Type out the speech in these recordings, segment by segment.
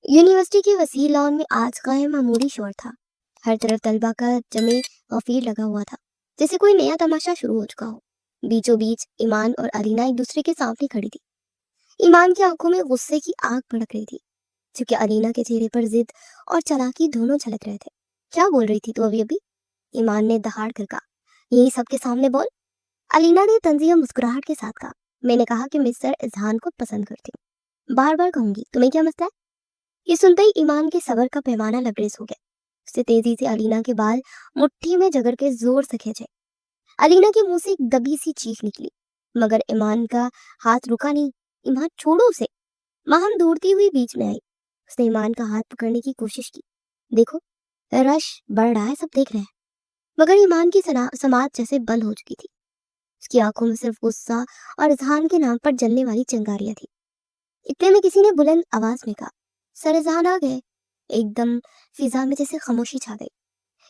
University के Wasir lawn में आज कायम मामूली शोर था। हर तरफ तलबा का जमे गफीर लगा हुआ था, जैसे कोई नया तमाशा शुरू हो चुका हो। बीचों बीच ईमान और अलीना एक दूसरे के सामने खड़ी थी। ईमान की आंखों में गुस्से की आग भड़क रही थी, जबकि अलीना के चेहरे पर जिद और चालाकी दोनों झलक रहे थे। क्या बोल रही थी तू अभी अभी? ईमान ने दहाड़ कर कहा। यही सबके सामने बोल। अलीना ने तंजिया मुस्कुराहट के साथ कहा। मैंने कहा कि मिस्टर इजहान को पसंद करती हूँ। बार बार कहूंगी, तुम्हें क्या मसला है? ये सुनते ही ईमान के सब्र का पैमाना लबरेज हो गया। उसने तेजी से अलीना के बाल मुट्ठी में जकड़ के जोर से खींचे। अलीना के मुंह से एक दबी सी चीख निकली, मगर ईमान का हाथ रुका नहीं। ईमान, छोड़ो उसे। माहम दौड़ती हुई बीच में आई। उसने ईमान का हाथ पकड़ने की कोशिश की। देखो, रश बढ़ रहा है, सब देख रहे हैं। मगर ईमान की समाज जैसे बंद हो चुकी थी। उसकी आंखों में सिर्फ गुस्सा और इजहान के नाम पर जलने वाली चिंगारियां थी। इतने में किसी ने बुलंद आवाज में कहा, सर इजहान आ गए। एकदम फिजा में जैसे खामोशी छा गई।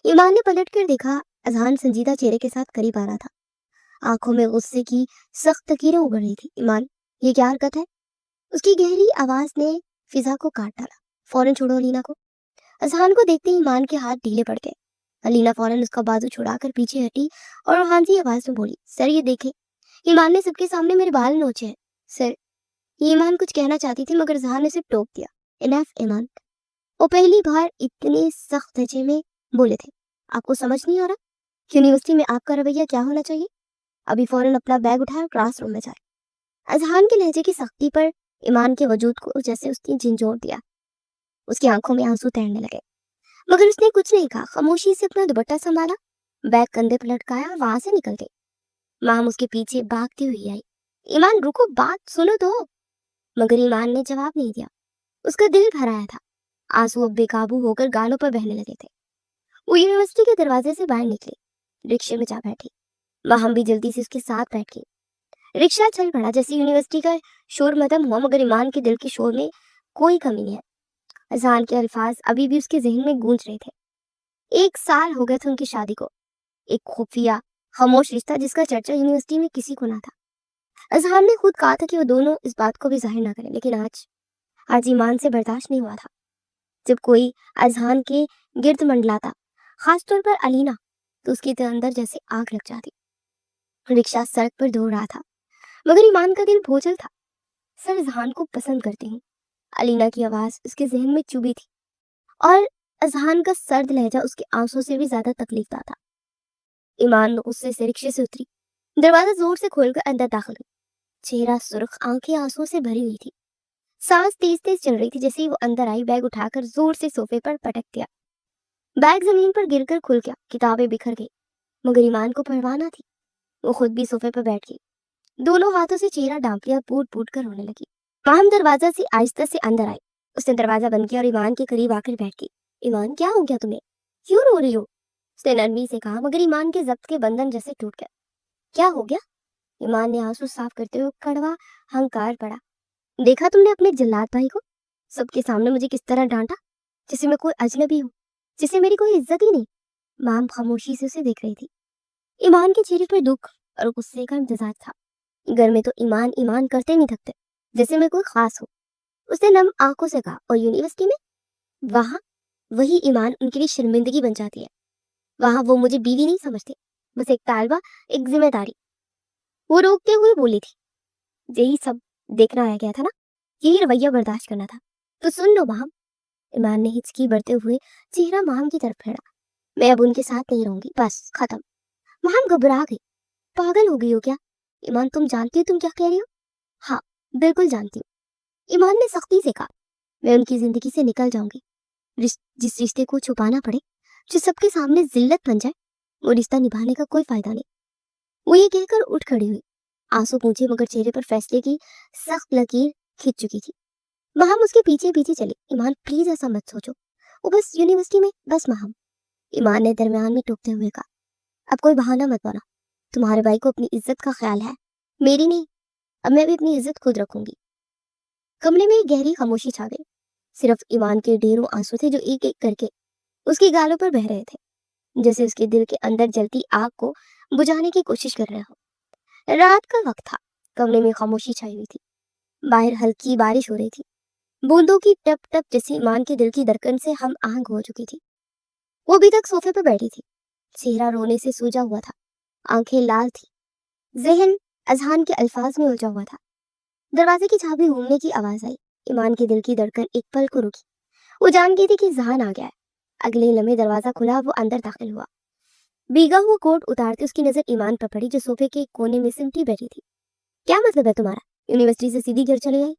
ईमान ने पलट कर देखा। अजहान संजीदा चेहरे के साथ करीब आ रहा था। आंखों में गुस्से की सख्त लकीरें उभर रही थी। ईमान, ये क्या हरकत है? उसकी गहरी आवाज ने फिजा को काट डाला। फौरन छोड़ो अलीना को। अजहान को देखते ही ईमान के हाथ ढीले पड़ गए। अलीना फौरन उसका बाजू छुड़ाकर पीछे हटी और रोहानसी आवाज में बोली, सर ये देखे, ईमान ने सबके सामने मेरे बाल नोचे हैं। सर, ये ईमान कुछ कहना चाहती थी, मगर अजहान ने सिर्फ टोक दिया। इनफ ईमान। वो पहली बार इतने सख्त लहजे में बोले थे। आपको समझ नहीं आ रहा? यूनिवर्सिटी में आपका रवैया क्या होना चाहिए? अभी फौरन अपना बैग उठाए और क्लासरूम में जाए। अजहान के लहजे की सख्ती पर ईमान के वजूद को जैसे उसने झंझोड़ दिया। उसकी आंखों में आंसू तैरने लगे, मगर उसने कुछ नहीं कहा। खामोशी से अपना दुपट्टा संभाला, बैग कंधे पर लटकाया और वहां से निकल गई। माम उसके पीछे भागती हुई आई। ईमान रुको, बात सुनो तो। मगर ईमान ने जवाब नहीं दिया। उसका दिल भर आया था। आंसू अब बेकाबू होकर गालों पर बहने लगे थे। वो यूनिवर्सिटी के दरवाजे से बाहर निकली, रिक्शे में जा बैठी। माहम भी जल्दी से उसके साथ बैठ गई। रिक्शा चल पड़ा। जैसे यूनिवर्सिटी का शोर खत्म हुआ, मगर ईमान के दिल के शोर में कोई कमी नहीं है। अजहान के अल्फाज अभी भी उसके जहन में गूंज रहे थे। 1 साल हो गए थे उनकी शादी को। एक खुफिया खामोश रिश्ता जिसका चर्चा यूनिवर्सिटी में किसी को ना था। अजहान ने खुद कहा था कि वो दोनों इस बात को भी जाहिर ना करें, लेकिन आज आज ईमान से बर्दाश्त नहीं हुआ था। जब कोई अजहान के गिर्द मंडलाता, खासतौर पर अलीना, तो उसके अंदर जैसे आग लग जाती। रिक्शा सड़क पर दौड़ रहा था, मगर ईमान का दिल बोझल था। सर अजहान को पसंद करती हूँ। अलीना की आवाज उसके जहन में चुभी थी, और अजहान का सर्द लहजा उसके आंसू से भी ज्यादा तकलीफ था। ईमान गुस्से से रिक्शे से उतरी, दरवाजा जोर से खोलकर अंदर दाखिल हुई। चेहरा सुर्ख, आंखें आंसुओं से भरी हुई थी। सांस तेज तेज चल रही थी। जैसे ही वो अंदर आई, बैग उठाकर जोर से सोफे पर पटक दिया। बैग जमीन पर गिरकर खुल गया, किताबें बिखर गई। मगर ईमान को परवाह ना थी। वो खुद भी सोफे पर बैठ गई, दोनों हाथों से चेहरा ढांप लिया, फूट फूट कर रोने लगी। माहम दरवाजा से आहिस्ता से अंदर आई। उसने दरवाजा बंद किया और ईमान के करीब आकर बैठ गई। ईमान, क्या हो गया तुम्हें? क्यों रो रही हो? उसने नरमी से कहा, मगर ईमान के जब्त के बंधन जैसे टूट गया। क्या हो गया? ईमान ने आंसू साफ करते हुए कड़वा हंकार पड़ा। देखा तुमने अपने जल्लाद भाई को? सबके सामने मुझे किस तरह डांटा, जैसे मैं कोई अजनबी हूँ, जैसे मेरी कोई इज्जत ही नहीं। माम खामोशी से उसे देख रही थी। ईमान के चेहरे पर दुख और गुस्से का इम्तजाज था। घर में तो ईमान ईमान करते नहीं थकते, जैसे मैं कोई खास हो। उसने नम आंखों से कहा, और यूनिवर्सिटी में? वहां वही ईमान उनके लिए शर्मिंदगी बन जाती है। वहां वो मुझे बीवी नहीं समझते, बस एक तालबा, एक जिम्मेदारी। वो रोकते हुए बोली थी, यही सब देखना आया गया था ना, यही रवैया बर्दाश्त करना था। तो सुन लो माम। ईमान ने हिचकी बढ़ते हुए चेहरा माम की तरफ फेरा। मैं अब उनके साथ नहीं रहूंगी, बस खत्म। माम घबरा गई। पागल हो गई हो क्या? ईमान, तुम जानती हो तुम क्या कह रही हो? हाँ, बिल्कुल जानती हूँ। ईमान ने सख्ती से कहा। मैं उनकी जिंदगी से निकल जाऊंगी। जिस रिश्ते को छुपाना पड़े, जो सबके सामने जिल्लत बन जाए, वो रिश्ता निभाने का कोई फायदा नहीं। वो ये कहकर उठ खड़ी हुई। आंसू पूछे, मगर चेहरे पर फैसले की सख्त लकीर खिंच चुकी थी। महम उसके पीछे पीछे चली। ईमान, प्लीज ऐसा मत सोचो, वो बस यूनिवर्सिटी में, बस महम। ईमान ने दरमियान में टोकते हुए कहा, अब कोई बहाना मत बना। तुम्हारे भाई को अपनी इज्जत का ख्याल है, मेरी नहीं। अब मैं भी अपनी इज्जत खुद रखूंगी। कमरे में एक गहरी खामोशी छा गई। सिर्फ ईमान के ढेरों आंसू थे, जो एक एक करके उसकी गालों पर बह रहे थे, जैसे उसके दिल के अंदर जलती आग को बुझाने की कोशिश कर रहे हो। रात का वक्त था। कमरे में खामोशी छाई हुई थी। बाहर हल्की बारिश हो रही थी। बूंदों की टप टप जैसी ईमान के दिल की धड़कन से हम आहंग हो चुकी थी। वो अभी तक सोफे पर बैठी थी, चेहरा रोने से सूजा हुआ था, आंखें लाल थी, जहन अजहान के अल्फाज में उलझा हुआ था। दरवाजे की चाबी घूमने की आवाज आई। ईमान के दिल की धड़कन एक पल को रुकी। वो जान गई थी कि जहान आ गया है। अगले लम्हे दरवाजा खुला, वो अंदर दाखिल हुआ। भीगा हुआ कोट उतारते उसकी नजर ईमान पर पड़ी, जो सोफे के कोने में सिमटी बैठी थी। क्या मतलब है तुम्हारा? यूनिवर्सिटी से सीधी घर चली आई?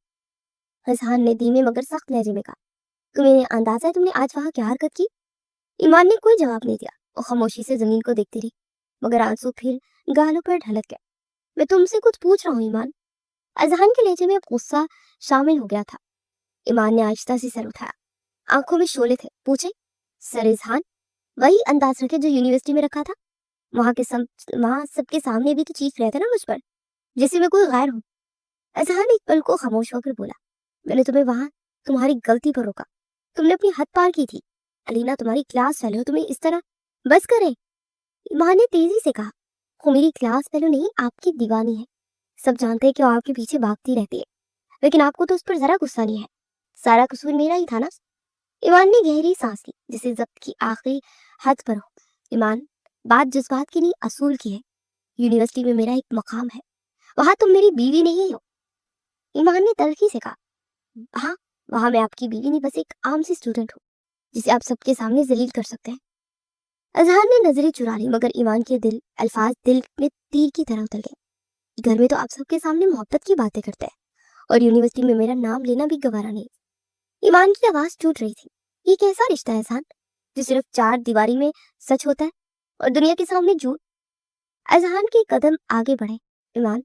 अजहान ने धीमे मगर सख्त लहजे में कहा। तुम्हें अंदाजा है तुमने आज वहां क्या हरकत की? ईमान ने कोई जवाब नहीं दिया। वो खामोशी से जमीन को देखती रही, मगर आंसू फिर गालों पर ढलक गए। मैं तुमसे कुछ पूछ रहा हूँ ईमान। अजहान के लहजे में गुस्सा शामिल हो गया था। ईमान ने आहिस्ता से सर उठाया, आंखों में शोले थे। पूछे? सर इजहान, वही अंदाज रखे जो यूनिवर्सिटी में रखा था। वहां सबके सामने भी तो चीख रहे थे ना मुझ पर, जैसे मैं कोई गैर हूँ। अजहान एक पल को खामोश होकर बोला, मैंने तुम्हें वहां तुम्हारी गलती पर रोका। तुमने अपनी हद पार की थी। अलीना तुम्हारी क्लास फेलो, तुम्हें इस तरह बस करे। ईमान ने तेजी से कहा, वो मेरी क्लास फेलो नहीं, आपकी दीवानी है। सब जानते हैं कि वो आपके पीछे भागती रहती है, लेकिन आपको तो उस पर जरा गुस्सा नहीं है। सारा कसूर मेरा ही था ना। ईमान ने गहरी सांस ली, जिसे जब्त की आखिरी हद पर हो। ईमान, बात जज्बात की नहीं, असूल की है। यूनिवर्सिटी में मेरा एक मकाम है, वहां तुम मेरी बीवी नहीं हो। ईमान ने तल्खी से कहा, हाँ, वहां मैं आपकी बीवी नहीं, बस एक आम सी स्टूडेंट हूँ, जिसे आप सबके सामने जलील कर सकते हैं। अजहार ने नजरें चुरा ली, मगर ईमान के अल्फाज दिल में तीर की तरह उतर गए। घर में तो आप सबके सामने मोहब्बत की बातें करते हैं, और यूनिवर्सिटी में मेरा नाम लेना भी गवारा नहीं। ईमान की आवाज टूट रही थी। ये कैसा रिश्ता है अजहान, जो सिर्फ चार दीवारी में सच होता है और दुनिया के सामने झूठ? अजहान के कदम आगे बढ़े। ईमान,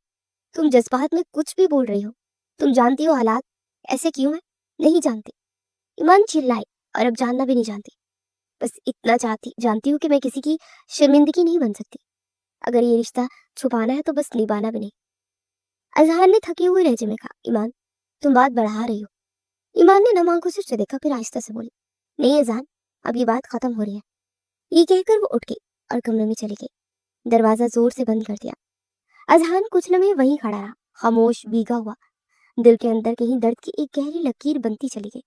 तुम जज्बात में कुछ भी बोल रही हो। तुम जानती हो हालात ऐसे क्यों है? नहीं जानती। ईमान चिल्लाई, और अब जानना भी नहीं जानती। बस इतना जानती हूँ कि मैं किसी की शर्मिंदगी नहीं बन सकती। अगर ये रिश्ता छुपाना है तो बस निभाना भी नहीं। अजहार ने थके हुए लहजे में कहा, ईमान, तुम बात बढ़ा रही हो। ईमान ने नम आंखों से उसे देखा, फिर आहिस्ता से बोली, नहीं अजहान, अब ये बात खत्म हो रही है। ये कहकर वो उठ गई और कमरे में चली गई। दरवाजा जोर से बंद कर दिया। अजहान कुछ लम्हे वहीं खड़ा रहा, खामोश, भीगा हुआ। दिल के अंदर कहीं दर्द की एक गहरी लकीर बनती चली गई।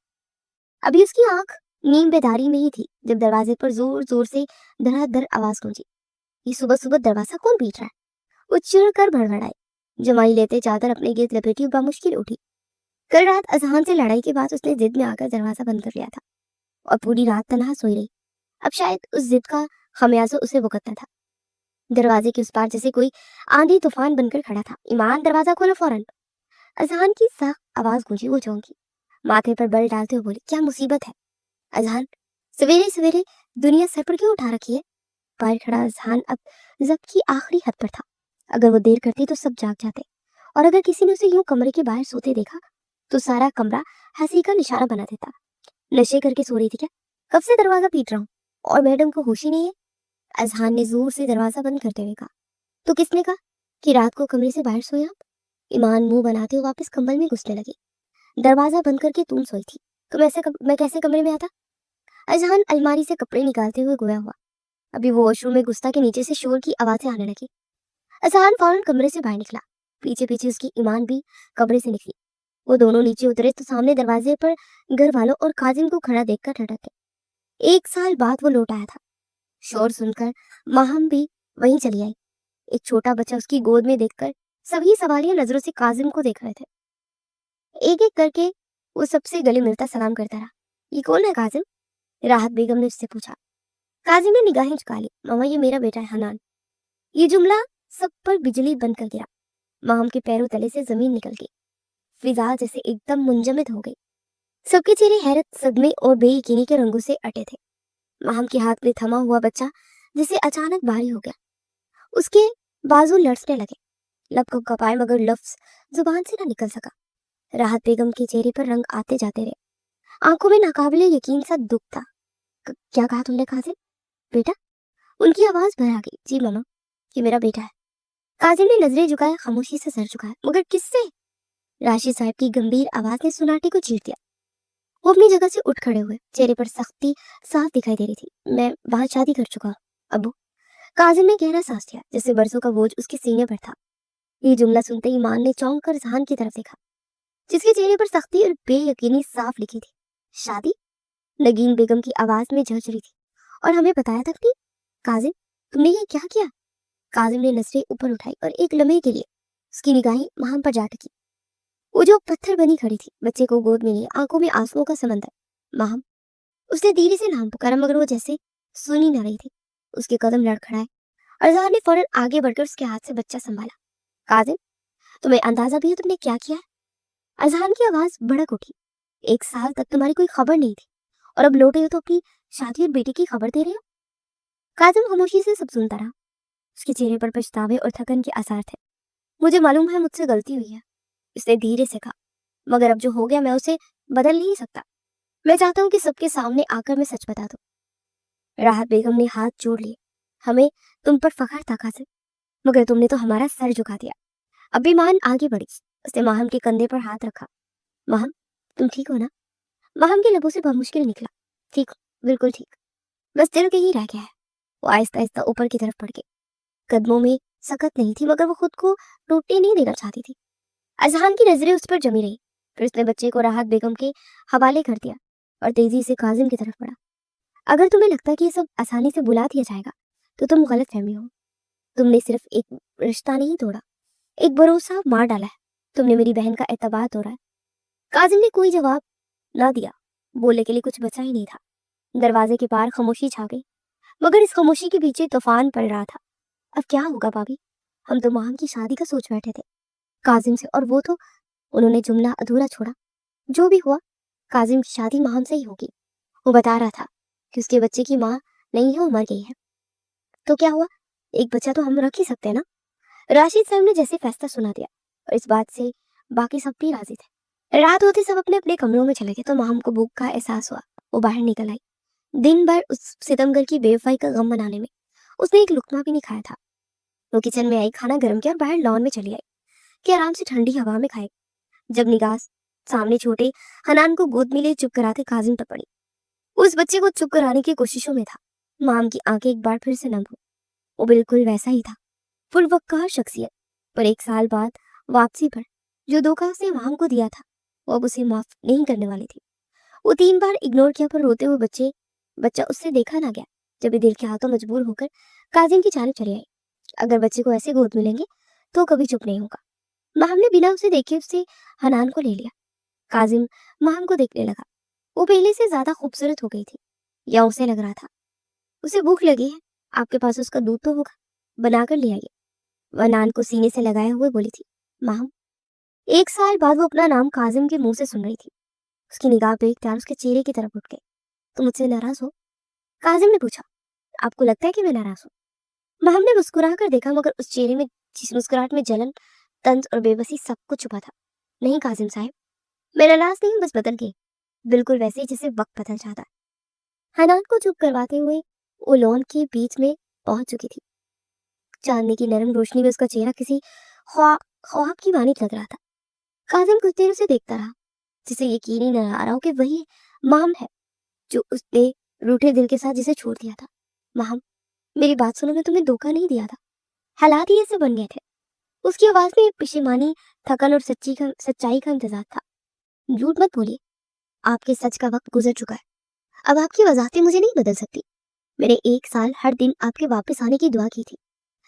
अभी उसकी आंख नींद बेदारी में ही थी, जब दरवाजे पर जोर जोर से धड़ाधड़ आवाज गूंजी। ये सुबह सुबह दरवाजा कौन पीट रहा है? वो चिढ़ कर भड़बड़ाई। जमाई लेते चादर अपने गिर्द लपेटी और बामुश्किल उठी। कल रात अजहान से लड़ाई के बाद उसने जिद में आकर दरवाजा बंद कर लिया था, और पूरी रात तनहा सोई रही। अब शायद उस जिद का खमियाजा उसे भुगतना था। दरवाजे के उस पार जैसे कोई आंधी तूफान बनकर खड़ा था। ईमान, दरवाजा खोलो फौरन। अजहान की सख्त आवाज गूंजी। वो चौंकी, माथे पर बल डालते हुए बोली, क्या मुसीबत है? अजहान, सवेरे सवेरे दुनिया सर पर क्यों उठा रखी है? बाहर खड़ा अजहान अब जब्त की आखिरी हद पर था। अगर वो देर करती तो सब जाग जाते, और अगर किसी ने उसे यूं कमरे के बाहर सोते देखा तो सारा कमरा हंसी का निशाना बना देता। नशे करके सो रही थी क्या? कब से दरवाजा पीट रहा हूँ और मैडम को होश ही नहीं है? अजहान ने जोर से दरवाजा बंद करते हुए कहा। तो किसने कहा कि रात को कमरे से बाहर सोए आप? ईमान मुंह बनाते हुए वापस कंबल में घुसने लगी। दरवाजा बंद करके तुम सोई थी, मैं कैसे कमरे में आता? अजहान अलमारी से कपड़े निकालते हुए गोया हुआ। अभी वो वॉशरूम में घुसता के नीचे से शोर की आवाजें आने लगी। अजहान फौरन कमरे से बाहर निकला। पीछे पीछे उसकी ईमान भी कमरे से निकली। वो दोनों नीचे उतरे तो सामने दरवाजे पर घर वालों और काजिम को खड़ा देखकर ठटक गए। 1 साल बाद वो लौट आया था। शोर सुनकर माहम भी वहीं चली आई। एक छोटा बच्चा उसकी गोद में देखकर सभी सवालिया नजरों से काजिम को देख रहे थे। एक एक करके वो सबसे गले मिलता सलाम करता रहा। ये कौन है काजिम? राहत बेगम ने उससे पूछा। काजिम ने निगाहें झुका ली। मामा, ये मेरा बेटा है हनान। ये जुमला सब पर बिजली बनकर गिरा। माहम के पैरों तले से जमीन निकल गई। फिजा जैसे एकदम मुंजमद हो गई। सबके चेहरे हैरत, सदमे और बेयकीनी के रंगों से अटे थे। माहम के हाथ में थमा हुआ बच्चा जैसे अचानक भारी हो गया। उसके बाजू लड़ने लगे। लब कपाए, मगर लफ्ज जुबान से ना निकल सका। राहत बेगम के चेहरे पर रंग आते जाते रहे। आंखों में नाकाबिले यकीन सा दुख था। क्या कहा तुमने काजिम? बेटा? उनकी आवाज भर आ गई। जी मामा, ये मेरा बेटा है। काजिम ने नजरें झुकाए, खामोशी से सर झुकाया। मगर किससे? राशिद साहब की गंभीर आवाज ने सुनाटे को चीर दिया। वो अपनी जगह से उठ खड़े हुए। चेहरे पर सख्ती साफ दिखाई दे रही थी। मैं वहां शादी कर चुका हूँ अबू। काजिम ने गहरा सांस लिया, जैसे बरसों का बोझ उसके सीने पर था। ये जुमला सुनते ही ईमान ने चौंक कर जहान की तरफ देखा। जिसके चेहरे पर सख्ती और बेयकीनी साफ लिखी थी। शादी? नगीन बेगम की आवाज में झंझ रही थी। और हमें बताया तक नहीं? काजिम, तुमने ये क्या किया? काजिम ने नजरें ऊपर उठाई और एक लम्हे के लिए उसकी निगाहें माहम पर जा टकी। वो जो पत्थर बनी खड़ी थी, बच्चे को गोद में लिए, आंखों में आंसुओं का समंदर। माहम, उसने धीरे से नाम पुकारा मगर वो जैसे सुनी न रही थी। उसके कदम लड़खड़ाए। अजहर ने फौरन आगे बढ़कर उसके हाथ से बच्चा संभाला। काजिम, तुम्हें अंदाजा भी है तुमने क्या किया है? अजहान की आवाज भड़क उठी। 1 साल तक तुम्हारी कोई खबर नहीं थी और अब लौटे हो तो अपनी शादी और बेटे की खबर दे रहे हो। काजिम खामोशी से सब सुनता रहा। उसके चेहरे पर पछतावे और थकन के आसार थे। मुझे मालूम है मुझसे गलती हुई है, उसने धीरे से कहा, मगर अब जो हो गया मैं उसे बदल नहीं सकता। मैं चाहता हूँ कि सबके सामने आकर मैं सच बता दूं। राहत बेगम ने हाथ जोड़ लिए। हमें तुम पर फख्र था काजिम, मगर तुमने तो हमारा सर झुका दिया। अभी माहम आगे बढ़ी। उसने माहम के कंधे पर हाथ रखा। माहम, तुम ठीक हो ना? माहम के लबों से बमुश्किल निकला, ठीक, बिल्कुल ठीक। बस दिल कहीं रह गया है। वो आहिस्ता आहिस्ता ऊपर की तरफ बढ़ गई। कदमों में सकत नहीं थी मगर वो खुद को टूटने नहीं देना चाहती थी। अजहान की नजरें उस पर जमी रही। फिर उसने बच्चे को राहत बेगम के हवाले कर दिया और तेजी से काजिम की तरफ बढ़ा। अगर तुम्हें लगता है कि ये सब आसानी से बुला दिया जाएगा तो तुम गलत फहमी हो। तुमने सिर्फ एक रिश्ता नहीं तोड़ा, एक भरोसा मार डाला है। तुमने मेरी बहन का एतबार तोड़ा है। काजिम ने कोई जवाब ना दिया। बोलने के लिए कुछ बचा ही नहीं था। दरवाजे के पार खामोशी छा गई, मगर इस खामोशी के पीछे तूफान पड़ रहा था। अब क्या होगा भाभी? हम तो माम की शादी का सोच बैठे थे काजिम से, और वो तो उन्होंने जुमला अधूरा छोड़ा। जो भी हुआ, काजिम की शादी माम से ही होगी। वो बता रहा था कि उसके बच्चे की माँ नहीं है, वो मर गई है। तो क्या हुआ? एक बच्चा तो हम रख ही सकते हैं ना? राशिद साहब ने जैसे फैसला सुना दिया और इस बात से बाकी सब भी राजी थे। रात होते सब अपने अपने कमरों में चले गए तो माम को भूख का एहसास हुआ। वो बाहर निकल आई। दिन भर उस सितमगर की बेवफाई का गम मनाने में उसने एक लुकमा भी नहीं खाया था। वो किचन में आई, खाना गर्म किया और बाहर लॉन में चली आई कि आराम से ठंडी हवा में खाए। जब निगाह सामने छोटे हनान को गोद में लिए चुप कराते काजिम टपड़ी। उस बच्चे को चुप कराने की कोशिशों में था। माम की आंखें एक बार फिर से नम हो। वो बिल्कुल वैसा ही था, पुरवक्कार शख्सियत, पर 1 साल बाद वापसी पर जो धोखा उसने माम को दिया था वो अब उसे माफ नहीं करने वाली थी। वो 3 बार इग्नोर किया पर रोते हुए बच्चा उससे देखा ना गया। जब भी दिल के हाथों मजबूर होकर काजिम की जानिब चली आई। अगर बच्चे को ऐसे गोद मिलेंगे तो कभी चुप नहीं होगा। माम ने बिना उसे देखे उससे हनान को ले लिया। काजिम माम को देखने लगा। वो पहले से ज्यादा खूबसूरत हो गई थी, या उसे लग रहा था। उसे भूख लगी है, आपके पास उसका दूध तो होगा, बनाकर ले आइए, वह नान को सीने से लगाए हुए बोली थी। माम, 1 साल बाद वो अपना नाम काजिम के मुंह से सुन रही थी। उसकी निगाह पे इख्तियार उसके चेहरे की तरफ उठ गए। तुम मुझसे नाराज हो? काजिम ने पूछा। आपको लगता है कि मैं नाराज हूँ? माम ने मुस्कुरा कर देखा मगर उस चेहरे में, जिस मुस्कुराहट में जलन, तंज और बेबसी सब कुछ छुपा था। नहीं काजिम साहब, मैं नाराज नहीं, बस बदल गई, बिल्कुल वैसे ही जैसे वक्त बदल जाता है। हनान को चुप करवाते हुए वो लॉन के बीच में पहुंच चुकी थी। चांदनी की नरम रोशनी में उसका चेहरा किसी ख्वाब की मानी लग रहा था। काजिम कुछ देर उसे देखता रहा, जिसे यकीन ही न आ रहा हो कि वही माम है जो उसने रूठे दिल के साथ जिसे छोड़ दिया था। माम, मेरी बात सुनो, मैं तुम्हें धोखा नहीं दिया था, हालात ही ऐसे बन गए थे। उसकी आवाज में पेशेमानी, थकन और सच्चाई का इम्तिजाज था। झूठ मत बोलिए, आपके सच का वक्त गुजर चुका है। अब आपकी वजाहतें मुझे नहीं बदल सकती। मैंने 1 साल हर दिन आपके वापस आने की दुआ की थी,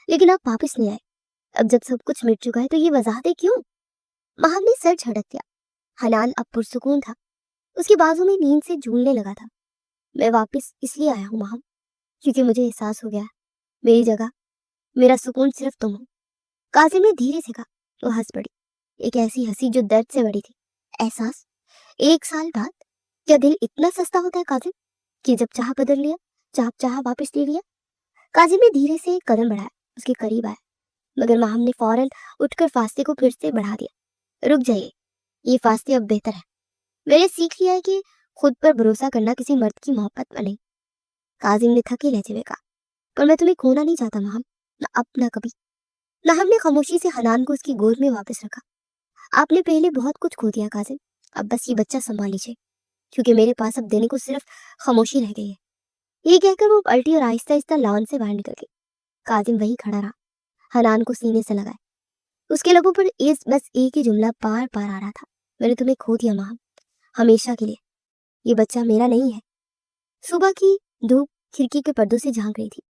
लेकिन आप वापस नहीं आए। अब जब सब कुछ मिट चुका है तो ये वजाहतें क्यों? माहम ने सर झटक दिया। हनान अब पुरसुकून था, उसके बाजू में नींद से झूलने लगा था। मैं वापस इसलिए आया हूँ माहम, क्योंकि मुझे एहसास हो गया है मेरी जगह, मेरा सुकून सिर्फ तुम हो। कासिम ने धीरे से कहा। वो हंस पड़ी, एक ऐसी हंसी जो दर्द से बड़ी थी। एहसास? 1 साल बाद? क्या दिल इतना सस्ता होता है काजिम, कि जब चाह बदल लिया, जब चाह वापस ले लिया? काजिम ने धीरे से एक कदम बढ़ाया, उसके करीब आया, मगर माहम ने फौरन उठकर फासले को फिर से बढ़ा दिया। रुक जाइए, ये फासले अब बेहतर है। मैंने सीख लिया है कि खुद पर भरोसा करना किसी मर्द की मोहब्बत में नहीं। काजिम ने थके लहजे में कहा, पर मैं तुम्हें खोना नहीं चाहता माहम, ना अब ना कभी। नाहम ने खामोशी से हनान को उसकी गोद में वापस रखा। आपने पहले बहुत कुछ खो दिया काजिम, अब बस ये बच्चा संभाल लीजिए, क्योंकि मेरे पास अब देने को सिर्फ खामोशी रह गई है। ये कहकर वो पलटी और आहिस्ता आहिस्ता लॉन से बाहर निकल गई। काजिम वहीं खड़ा रहा, हनान को सीने से लगाए। उसके लबों पर बस एक ही जुमला बार बार आ रहा था, मैंने तुम्हें खो दिया माँ, हमेशा के लिए। ये बच्चा मेरा नहीं है। सुबह की धूप खिड़की के पर्दों से झांक रही थी।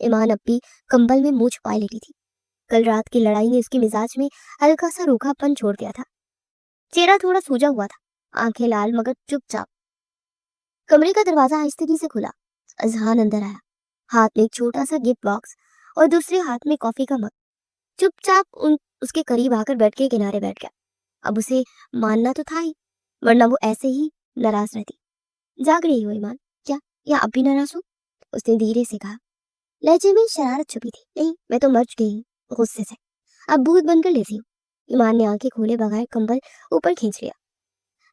ईमान अब भी कंबल में मुंह छुपाए लेटी थी। कल रात की लड़ाई ने उसके मिजाज में हल्का सा रूखापन छोड़ दिया था। चेहरा थोड़ा सूजा हुआ था, आंखें लाल मगर चुपचाप। कमरे का दरवाजा आहिस्ते से खुला। अजहान अंदर आया, हाथ में एक छोटा सा गिफ्ट बॉक्स और दूसरे हाथ में कॉफी का मग। चुपचाप उसके करीब आकर बेड के किनारे बैठ गया। अब उसे मानना तो था ही, वरना वो ऐसे ही नाराज रहती। जाग रही हो ईमान? क्या या अब भी नाराज हो? उसने धीरे से कहा। लहजे में शरारत छुपी थी। नहीं, मैं तो मच गई हूँ गुस्से से, अब भूत बनकर लेटी हूँ। ईमान ने आंखें खोले बगैर कंबल ऊपर खींच लिया।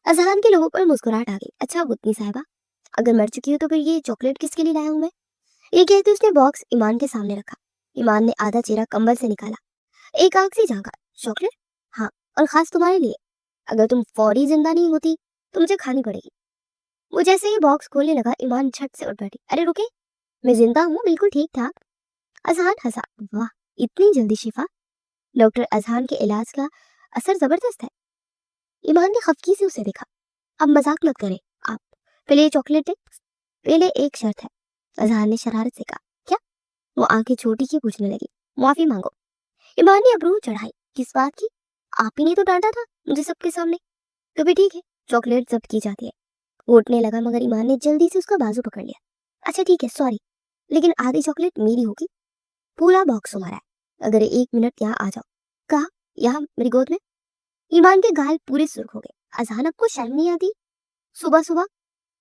अजहान के लोगों पर मुस्कुराहट आ गई। अच्छा भूतनी साहिबा, अगर मर चुकी हो तो फिर ये चॉकलेट किसके लिए लाया हूं मैं? ये कहते उसने बॉक्स ईमान के सामने रखा। ईमान ने आधा चेहरा कंबल से निकाला, एक आंख से झांका। चॉकलेट? हाँ, और खास तुम्हारे लिए। अगर तुम फौरी जिंदा नहीं होती तो मुझे खानी पड़ेगी। वो जैसे ही बॉक्स खोलने लगा, ईमान झट से उठ बैठी। अरे रुके, मैं जिंदा हूँ, बिल्कुल ठीक ठाक। अजहान हंसा। वाह, इतनी जल्दी शिफा? डॉक्टर अजहान के इलाज का असर जबरदस्त है। ईमान ने खफकी से उसे देखा। अब मजाक मत करें आप, पहले ये चॉकलेट दे। पहले एक शर्त है, अजहान ने शरारत से कहा। क्या? वो आंखें छोटी की पूछने लगी। माफी मांगो। ईमान ने अबरू चढ़ाई। किस बात की? आप ही ने तो डांटा था मुझे सबके सामने। तो भी ठीक है, चॉकलेट जब्त की जाती है। वो उठने लगा मगर ईमान ने जल्दी से उसका बाजू पकड़ लिया। अच्छा ठीक है, सॉरी, लेकिन आधी चॉकलेट मेरी होगी। पूरा बॉक्स तुम्हारा है, अगर 1 मिनट यहाँ आ जाओ। कहा? यहाँ मेरी गोद में? ईमान के गाल पूरे सुर्ख हो गए। अजहान आपको शर्म नहीं आती? सुबह सुबह?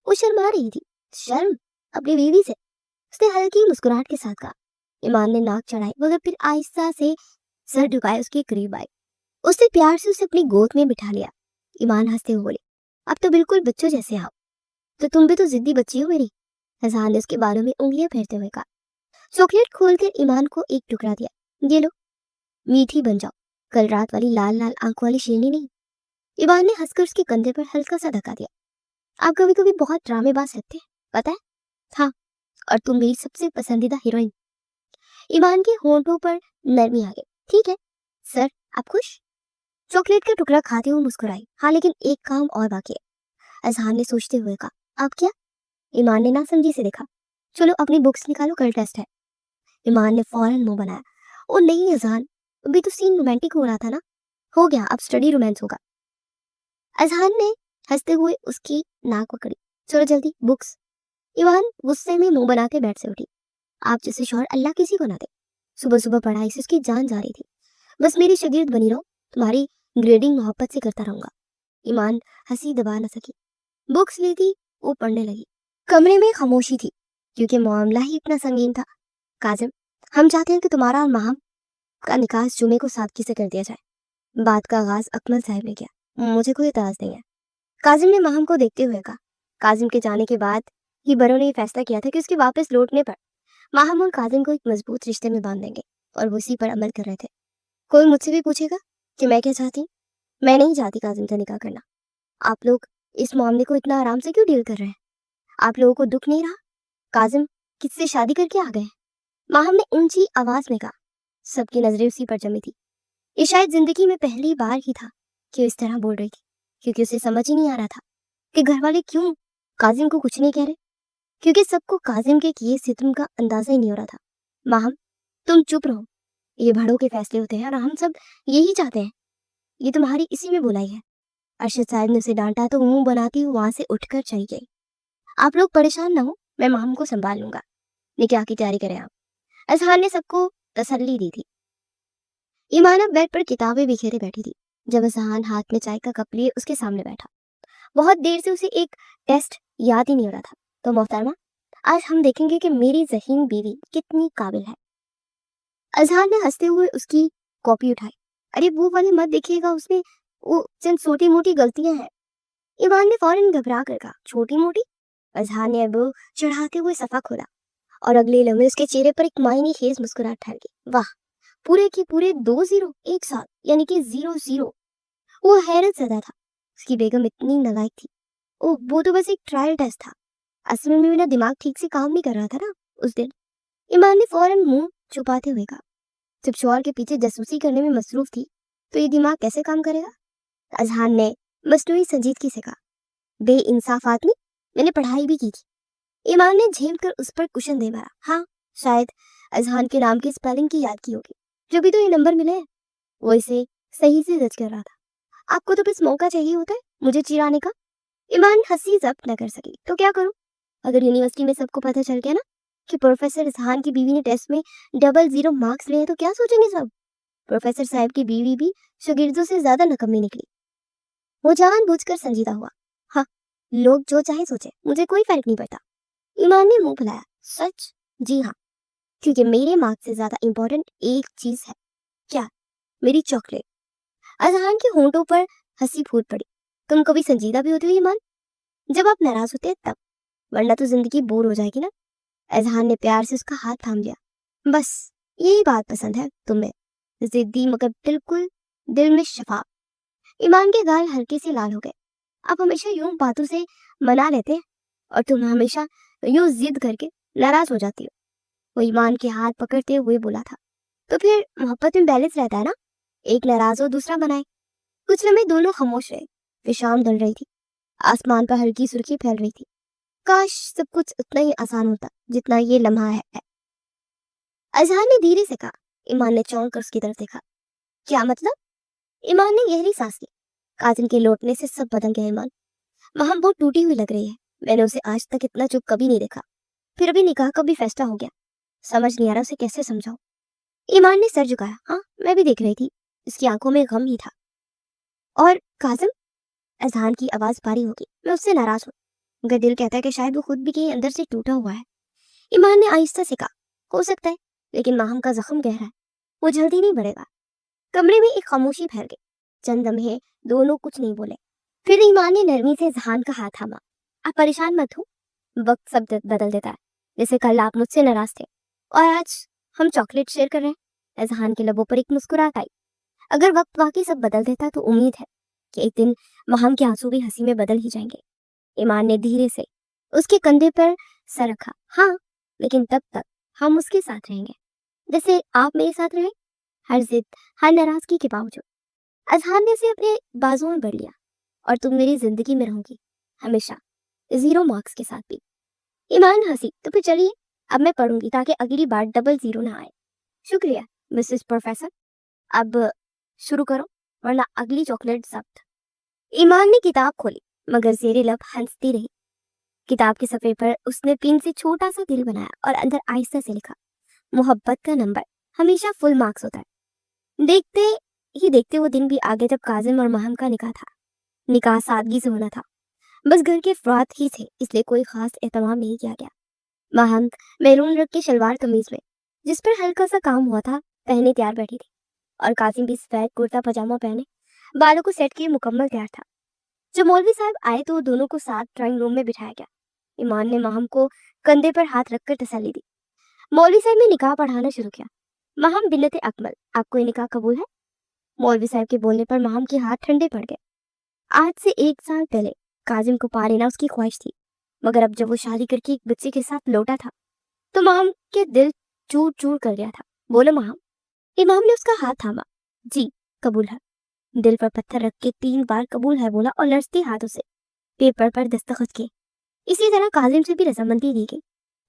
वो शर्मा रही थी। शर्म? अपनी बीवी से? उसने हल्की मुस्कुराहट के साथ कहा। ईमान ने नाक चढ़ाई मगर फिर आहिस्ता से सर झुकाए उसके करीब आई। उसने प्यार से उसे अपनी गोद में बिठा लिया। ईमान हंसते हुए बोली, अब तो बिल्कुल बच्चों जैसे आओ। तो तुम भी तो जिद्दी बच्ची हो मेरी। अजहान ने उसके बालों में उंगलियां फेरते हुए कहा। चॉकलेट खोलकर ईमान को एक टुकड़ा दिया। ये लो, मीठी बन जाओ, कल रात वाली लाल लाल आंखों वाली शेरनी नहीं। ईमान ने हंसकर उसके कंधे पर हल्का सा धक्का दिया। आप कभी कभी बहुत ड्रामेबाज लगते हैं, पता है? हाँ, और तुम मेरी सबसे पसंदीदा हीरोइन। ईमान के होंठों पर नरमी आ गई। ठीक है सर, आप खुश? चॉकलेट का टुकड़ा खाते हुए मुस्कुराई। हाँ, लेकिन एक काम और बाकी है। अजहान ने सोचते हुए कहा। आप क्या? ईमान ने नासमझी से देखा। चलो अपनी बुक्स निकालो, कल टेस्ट है। ईमान ने फौरन मुंह बनाया। ओ नहीं अजहान, अभी तो सीन रोमांटिक हो रहा था ना। हो गया, अब स्टडी रोमांस होगा। अजहान ने हंसते हुए उसकी नाक पकड़ी। चलो जल्दी बुक्स। ईमान गुस्से में मुंह बना के बेड से उठी। आप जैसे शौहर अल्लाह किसी को ना दे। सुबह सुबह पढ़ाई से उसकी जान जा रही थी। बस मेरी शागिर्द बनी रहो, तुम्हारी ग्रेडिंग मोहब्बत से करता रहूंगा। ईमान हंसी दबा न सकी। बुक्स लेती वो पढ़ने लगी। कमरे में खामोशी थी क्योंकि मामला ही इतना संगीन था। काजिम, हम चाहते हैं कि तुम्हारा और माहम का निकाह जुमे को सादगी से कर दिया जाए। बात का आगाज अकमल साहब ने किया। मुझे कोई एतराज नहीं है, काजिम ने माहम को देखते हुए कहा। काजिम के जाने के बाद ही बड़ों ने फैसला किया था कि उसके वापस लौटने पर माहम और काजिम को एक मजबूत रिश्ते में बांध देंगे, और वो इसी पर अमल कर रहे थे। कोई मुझसे भी पूछेगा कि मैं क्या चाहती? मैं नहीं चाहती काजिम से निकाह करना। आप लोग इस मामले को इतना आराम से क्यों डील कर रहे हैं? आप लोगों को दुख नहीं रहा? काजिम किससे शादी करके आ गए? माहम ने ऊंची आवाज में कहा। सबकी नजरें उसी पर जमी थी। ये शायद जिंदगी में पहली बार ही था कि वो इस तरह बोल रही थी, क्योंकि उसे समझ ही नहीं आ रहा था कि घर वाले क्यों काजिम को कुछ नहीं कह रहे, क्योंकि सबको काजिम के किए सितम का अंदाजा ही नहीं हो रहा था। माहम, तुम चुप रहो, ये बड़ों के फैसले होते हैं और हम सब यही चाहते हैं। ये तुम्हारी इसी में बुलाई है। अरशद साहब ने उसे डांटा तो मुंह बनाती वहां से उठकर चली गई। आप लोग परेशान ना हो, मैं माहम को संभाल लूंगा। निकाह की तैयारी करें आप। अजहार ने सबको तसल्ली दी थी। ईमाना बेड पर किताबें बिखेरे बैठी थी जब अजहान हाथ में चाय का कप लिए उसके सामने बैठा। बहुत देर से उसे एक टेस्ट याद ही नहीं हो रहा था। तो मोहतरमा, आज हम देखेंगे कि मेरी ज़हीन बीवी कितनी काबिल है। अजहार ने हंसते हुए उसकी कॉपी उठाई। अरे वो वाली मत देखिएगा, उसमें वो चंद छोटी मोटी गलतियां हैं। ईमान ने फौरन घबरा कर कहा। छोटी मोटी? अजहार ने अब चढ़ाते हुए सफा खोला और अगले लम्हे उसके चेहरे पर एक मायने खेज मुस्कुराहट ठहर गई। वाह, पूरे के पूरे 2 जीरो एक साथ, यानी कि 0-0। वो हैरत ज़दा था। उसकी बेगम इतनी नालायक थी। ओह, वो तो बस एक ट्रायल टेस्ट था। असल में मेरा दिमाग ठीक से काम नहीं कर रहा था ना उस दिन। ईमान ने फौरन मुंह छुपाते हुए कहा। जब शौहर के पीछे जासूसी करने में मसरूफ थी तो ये दिमाग कैसे काम करेगा? अजहान ने मस्तूरी संजीदगी से कहा। बेइंसाफ आदमी, मैंने पढ़ाई भी की थी। ईमान ने झेल कर उस पर कुशन दे मारा। हाँ, शायद अजहान के नाम की स्पेलिंग की याद की होगी, जो भी तो ये नंबर मिले हैं। वो इसे सही से जज कर रहा था। आपको तो बस मौका चाहिए होता है मुझे चिढ़ाने का। ईमान हंसी जब्त न कर सकी। तो क्या करूं? अगर यूनिवर्सिटी में सबको पता चल गया ना कि प्रोफेसर इजहान की बीवी ने टेस्ट में 00 मार्क्स लिए हैं, तो क्या सोचेंगे सब? प्रोफेसर साहब की बीवी भी शागिर्दों से ज्यादा नकम्मी निकली। वो जानबूझकर संजीदा हुआ। हाँ, लोग जो चाहे सोचे, मुझे कोई फर्क नहीं पड़ता। ईमान ने मुंह फुलाया। सच? जी हाँ, क्योंकि मेरे मार्क्स से ज्यादा इंपॉर्टेंट एक चीज है। क्या? मेरी चॉकलेट। अजहान के होंठों पर हंसी फूट पड़ी। तुम कभी संजीदा भी होते हो ईमान? जब आप नाराज होते हैं तब, वरना तो जिंदगी बोर हो जाएगी ना। अजहान ने प्यार से उसका हाथ थाम लिया। बस यही बात पसंद है तुम्हें, जिद्दी मगर बिल्कुल दिल में शफाफ। ईमान के गाल हल्के से लाल हो गए। आप हमेशा यूं बातों से मना लेते हैं और तुम हमेशा यूं जिद करके नाराज हो जाती हो। वो ईमान के हाथ पकड़ते हुए बोला था। तो फिर मोहब्बत में बैलेंस रहता है ना, एक नाराज हो दूसरा मनाए। कुछ लम्हे दोनों खामोश रहे। फिर शाम ढल रही थी, आसमान पर हल्की सुर्खी फैल रही थी। काश सब कुछ उतना ही आसान होता जितना ये लम्हा है। अजहार ने धीरे से कहा। ईमान ने चौंक कर उसकी तरफ देखा। क्या मतलब? ईमान ने गहरी सांस ली। काजिम के लौटने से सब बदल गया ईमान। वहां बहुत टूटी हुई लग रही है। मैंने उसे आज तक इतना चुप कभी नहीं देखा। फिर अभी निकाह का भी फैसला हो गया। समझ नहीं आ रहा उसे कैसे समझाऊं। ईमान ने सर झुकाया। हाँ, मैं भी देख रही थी। इसकी आंखों में गम ही था। और काजिम? अजहान की आवाज भारी होगी। मैं उससे नाराज हूँ, मगर दिल कहता है कि शायद वो खुद भी कहीं अंदर से टूटा हुआ है। ईमान ने आहिस्ता से कहा। हो सकता है, लेकिन माहम का जख्म गहरा है, वो जल्दी नहीं बढ़ेगा। कमरे में एक खामोशी फैल गई। चंद लम्हे दोनों कुछ नहीं बोले। फिर ईमान ने नरमी से जहान का हाथ थामा। आप परेशान मत हो, वक्त सब बदल देता है। जैसे कल आप मुझसे नाराज थे और आज हम चॉकलेट शेयर कर रहे हैं। जहान के लबों पर एक मुस्कुराहट आई। अगर वक्त वाकई सब बदल देता तो उम्मीद है कि एक दिन माहम के आंसू भी हंसी में बदल ही जाएंगे। ईमान ने धीरे से उसके कंधे पर सर रखा। हाँ, लेकिन तब तक हम उसके साथ रहेंगे, जैसे आप मेरे साथ रहे, हर जिद, हर नाराजगी के बावजूद। अजहान ने उसे अपने बाजुओं में भर लिया। और तुम मेरी जिंदगी में रहोगी हमेशा, 0 मार्क्स के साथ भी। ईमान हंसी। तो फिर चलिए, अब मैं पढ़ूंगी ताकि अगली बार 00 ना आए। शुक्रिया मिसेस प्रोफेसर। अब शुरू करो, वरना अगली चॉकलेट जब्त। ईमान ने किताब खोली, मगर जेरे लब हंसती रही। किताब के सफे पर उसने पिन से छोटा सा दिल बनाया और अंदर आहिस्ता से लिखा। मोहब्बत का नंबर हमेशा फुल मार्क्स होता है। देखते ही देखते वो दिन भी आ गया जब काजिम और महम का निकाह था। निकाह सादगी से होना था, बस घर के अफराद ही थे, इसलिए कोई खास एहतमाम नहीं किया गया। महम मैरून रंग की शलवार कमीज में, जिस पर हल्का सा काम हुआ था, पहने तैयार बैठी थी। और कासिम भी सफेद कुर्ता पजामा पहने, बालों को सेट किए मुकम्मल तैयार था। जब मौलवी साहब आए तो दोनों को साथ ड्राइंग रूम में बिठाया गया। ईमान ने महम को कंधे पर हाथ रखकर तसल्ली दी। मौलवी साहब ने निकाह पढ़ाना शुरू किया। महम बिल्लत अकमल, आपको ये निकाह कबूल है? मौलवी साहब के बोलने पर महम के हाथ ठंडे पड़ गए। आज से 1 साल पहले काजिम को पा लेना उसकी ख्वाहिश थी, मगर अब जब वो शादी करके एक बच्चे के साथ लौटा था तो महम के दिल चूर चूर कर गया था। बोलो महम। इमाम ने उसका हाथ थामा। जी, कबूल है। दिल पर पत्थर रख के 3 बार कबूल है बोला और लड़ते हाथों से पेपर पर दस्तखत किए। इसी तरह काजिम से भी रजामंदी दी गई।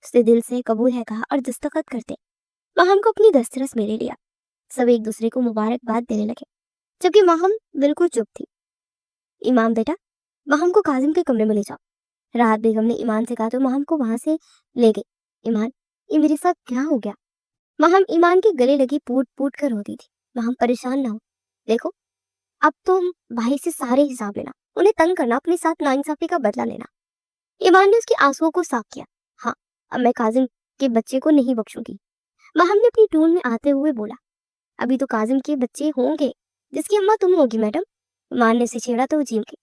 उसने दिल से कबूल है कहा और दस्तखत करते महम को अपनी दस्तरस में ले लिया। सब एक दूसरे को मुबारकबाद देने लगे, जबकि महम बिल्कुल चुप थी। इमाम बेटा, महम को काजिम के कमरे में ले जाओ। राहत बेगम ने ईमान से कहा तो महम को वहां से ले गई। ईमान, ये मेरे साथ क्या हो गया? महम ईमान के गले लगी पूट पूट कर रोती थी। महम, परेशान ना हो, देखो अब तुम भाई से सारे हिसाब लेना, उन्हें तंग करना, अपने साथ नाइंसाफी का बदला लेना। ईमान ने उसके आंसुओं को साफ किया। हाँ, अब मैं काजिम के बच्चे को नहीं बख्शूंगी। महम ने अपनी टून में आते हुए बोला। अभी तो काजिम के बच्चे होंगे, जिसकी अम्मा तुम होगी मैडम। ईमान ने उसे छेड़ा तो वो जी उठी।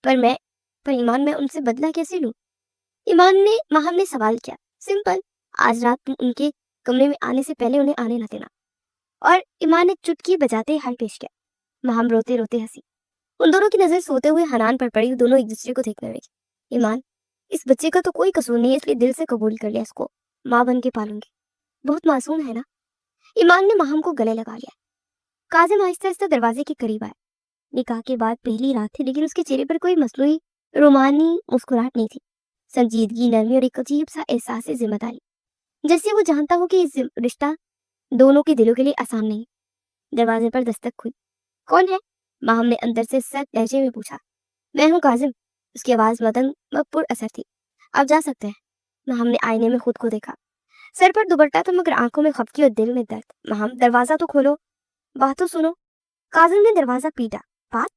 पर ईमान, मैं उनसे बदला कैसे लूं? महम ने सवाल किया। सिंपल, आज रात तुम उनके कमरे में आने से पहले उन्हें आने न देना। और ईमान ने चुटकी बजाते हाथ पेश किया। महम रोते रोते हंसी। उन दोनों की नजर सोते हुए हनान पर पड़ी। दोनों एक दूसरे को देखने लगे। ईमान, इस बच्चे का तो कोई कसूर नहीं है, इसलिए दिल से कबूल कर लिया, इसको माँ बन के पालूंगी। बहुत मासूम है ना? ईमान ने महम को गले लगा लिया। काजिम आहिस्ता आहिस्ता दरवाजे के करीब आया। نکاح کے بعد پہلی رات تھی لیکن اس کے چہرے پر کوئی مصنوعی رومانی مسکراہٹ نہیں تھی، سنجیدگی، نرمی اور ایک عجیب سا احساس ذمہ داری، جیسے وہ جانتا ہو کہ یہ رشتہ دونوں کے دلوں کے لیے آسان نہیں۔ دروازے پر دستک ہوئی۔ کون ہے؟ ماہم نے اندر سے سخت لہجے میں پوچھا۔ میں ہوں کاظم۔ اس کی آواز مدنگ پر اثر تھی۔ آپ جا سکتے ہیں۔ ماہم نے آئینے میں خود کو دیکھا، سر پر دوپٹہ تھا مگر آنکھوں میں خفگی اور دل میں درد۔ ماہم دروازہ تو کھولو، بات تو سنو۔ کاظم نے دروازہ پیٹا۔ بات؟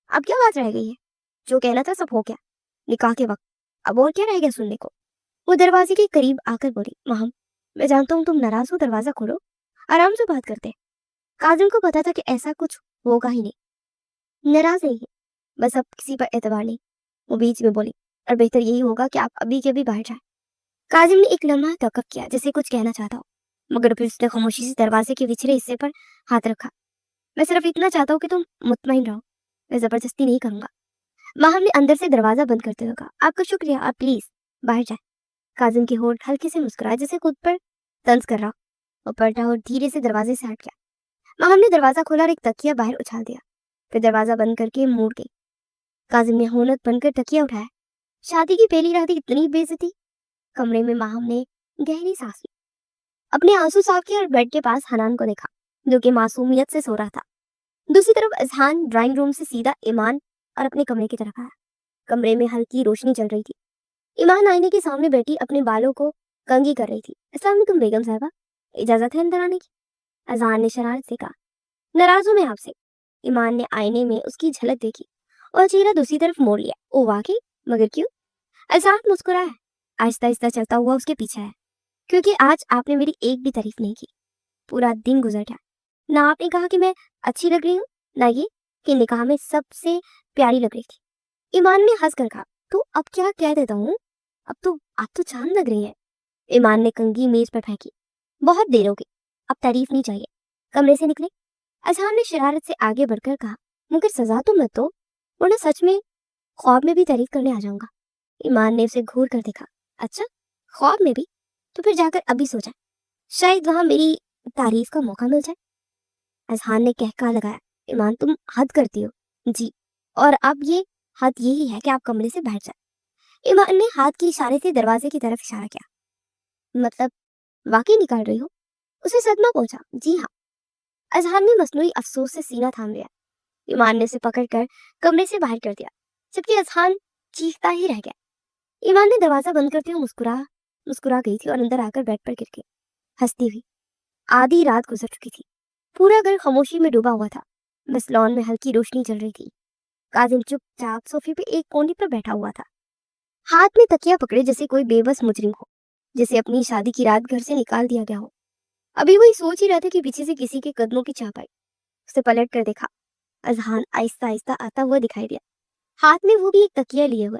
اب کیا بات رہ گئی ہے؟ جو کہنا تھا سب ہو گیا نکاح کے وقت، اب اور کیا رہ گیا سننے کو؟ وہ دروازے کے قریب آ کر بولی۔ ماہم میں جانتا ہوں تم ناراض ہو، دروازہ کھولو، آرام سے بات کرتے ہیں۔ کاظم کو پتا تھا کہ ایسا کچھ ہوگا ہی نہیں۔ ناراض نہیں ہے، بس اب کسی پر اعتبار نہیں۔ وہ بیچ میں بولی، اور بہتر یہی ہوگا کہ آپ ابھی کے ابھی باہر جائیں۔ کاظم نے ایک لمحہ توقف کیا جیسے کچھ کہنا چاہتا ہو، مگر پھر اس نے خاموشی سے دروازے کے پچھلے حصے پر ہاتھ رکھا۔ میں صرف اتنا چاہتا ہوں کہ تم مطمئن رہو، میں زبردستی نہیں کروں گا۔ ماہم نے اندر سے دروازہ بند کرتے ہوئے کہا، آپ کا شکریہ، آپ پلیز باہر جائیں۔ کاظم کی ہونٹ ہلکے سے مسکرایا جیسے خود پر طنز کر رہا۔ وہ پلٹا اور دھیرے سے دروازے سے ہٹ گیا۔ ماہم نے دروازہ کھولا اور ایک تکیہ باہر اچھال دیا، پھر دروازہ بند کر کے موڑ گئی۔ کاظم نے ہونٹ بن کر تکیہ اٹھایا۔ شادی کی پہلی رات اتنی بے عزتی۔ کمرے میں ماہم نے گہری سانس لی، اپنے آنسو صاف کیے اور بیڈ کے پاس حنان کو دیکھا جو کہ معصومیت سے سو رہا تھا۔ دوسری طرف اذہان ڈرائنگ روم سے سیدھا ایمان اور اپنے کمرے کی طرف آیا۔ کمرے میں ہلکی روشنی چل رہی تھی۔ ایمان آئینے کے سامنے بیٹھی اپنے بالوں کو کنگھی کر رہی تھی۔ السلام علیکم بیگم صاحبہ، اجازت ہے اندر آنے کی؟ اذہان نے شرارت سے کہا۔ ناراض ہوں میں آپ سے۔ ایمان نے آئینے میں اس کی جھلک دیکھی اور چہرہ دوسری طرف موڑ لیا۔ او واقعی؟ مگر کیوں؟ اذہان مسکرایا، آہستہ آہستہ چلتا ہوا اس کے پیچھے ہے۔ کیونکہ آج آپ نے میری ایک بھی تعریف نہیں کی۔ پورا دن گزر گیا، نہ آپ نے کہا کہ میں اچھی لگ رہی ہوں، نہ یہ کہ نکاح میں سب سے پیاری لگ رہی تھی۔ ایمان نے ہنس کر کہا، تو اب کیا کہہ دیتا ہوں، اب تو آپ تو چاند لگ رہی ہے۔ ایمان نے کنگھی میز پر پھینکی۔ بہت دیر ہو گئی، اب تعریف نہیں چاہیے، کمرے سے نکلے۔ اذہان نے شرارت سے آگے بڑھ کر کہا، مگر سزا تو مت دو، ورنہ سچ میں خواب میں بھی تعریف کرنے آ جاؤں گا۔ ایمان نے اسے گھور کر دیکھا۔ اچھا، خواب میں بھی؟ تو پھر جا کر ابھی سو جائے، شاید وہاں میری تعریف کا موقع مل جائے۔ اذہان نے کہکا لگایا۔ ایمان تم حد کرتی ہو۔ جی، اور اب یہ حد یہی ہے کہ آپ کمرے سے باہر جائیں۔ ایمان نے ہاتھ کے اشارے سے دروازے کی طرف اشارہ کیا۔ مطلب واقعی نکال رہی ہو؟ اسے صدمہ پہنچا۔ جی ہاں۔ اذہان نے مصنوعی افسوس سے سینہ تھام لیا۔ ایمان نے اسے پکڑ کر کمرے سے باہر کر دیا، جبکہ اذہان چیختا ہی رہ گیا۔ ایمان نے دروازہ بند کرتے ہوئے مسکرا گئی تھی اور اندر آ کر بیڈ پر گر گئی، ہنستی ہوئی۔ آدھی رات گزر چکی تھی، پورا گھر خاموشی میں ڈوبا ہوا تھا، بس لان میں ہلکی روشنی چل رہی تھی۔ کاظم چپ چاپ صوفے پہ ایک کونے پر بیٹھا ہوا تھا، ہاتھ میں تکیہ پکڑے جیسے کوئی بے بس مجرم ہو جسے اپنی شادی کی رات گھر سے نکال دیا گیا ہو۔ ابھی وہی سوچ ہی رہا تھا کہ پیچھے سے کسی کے قدموں کی چاپ آئی۔ اسے پلٹ کر دیکھا، اذہان آہستہ آہستہ آتا ہوا دکھائی دیا، ہاتھ میں وہ بھی ایک تکیہ لیے ہوئے۔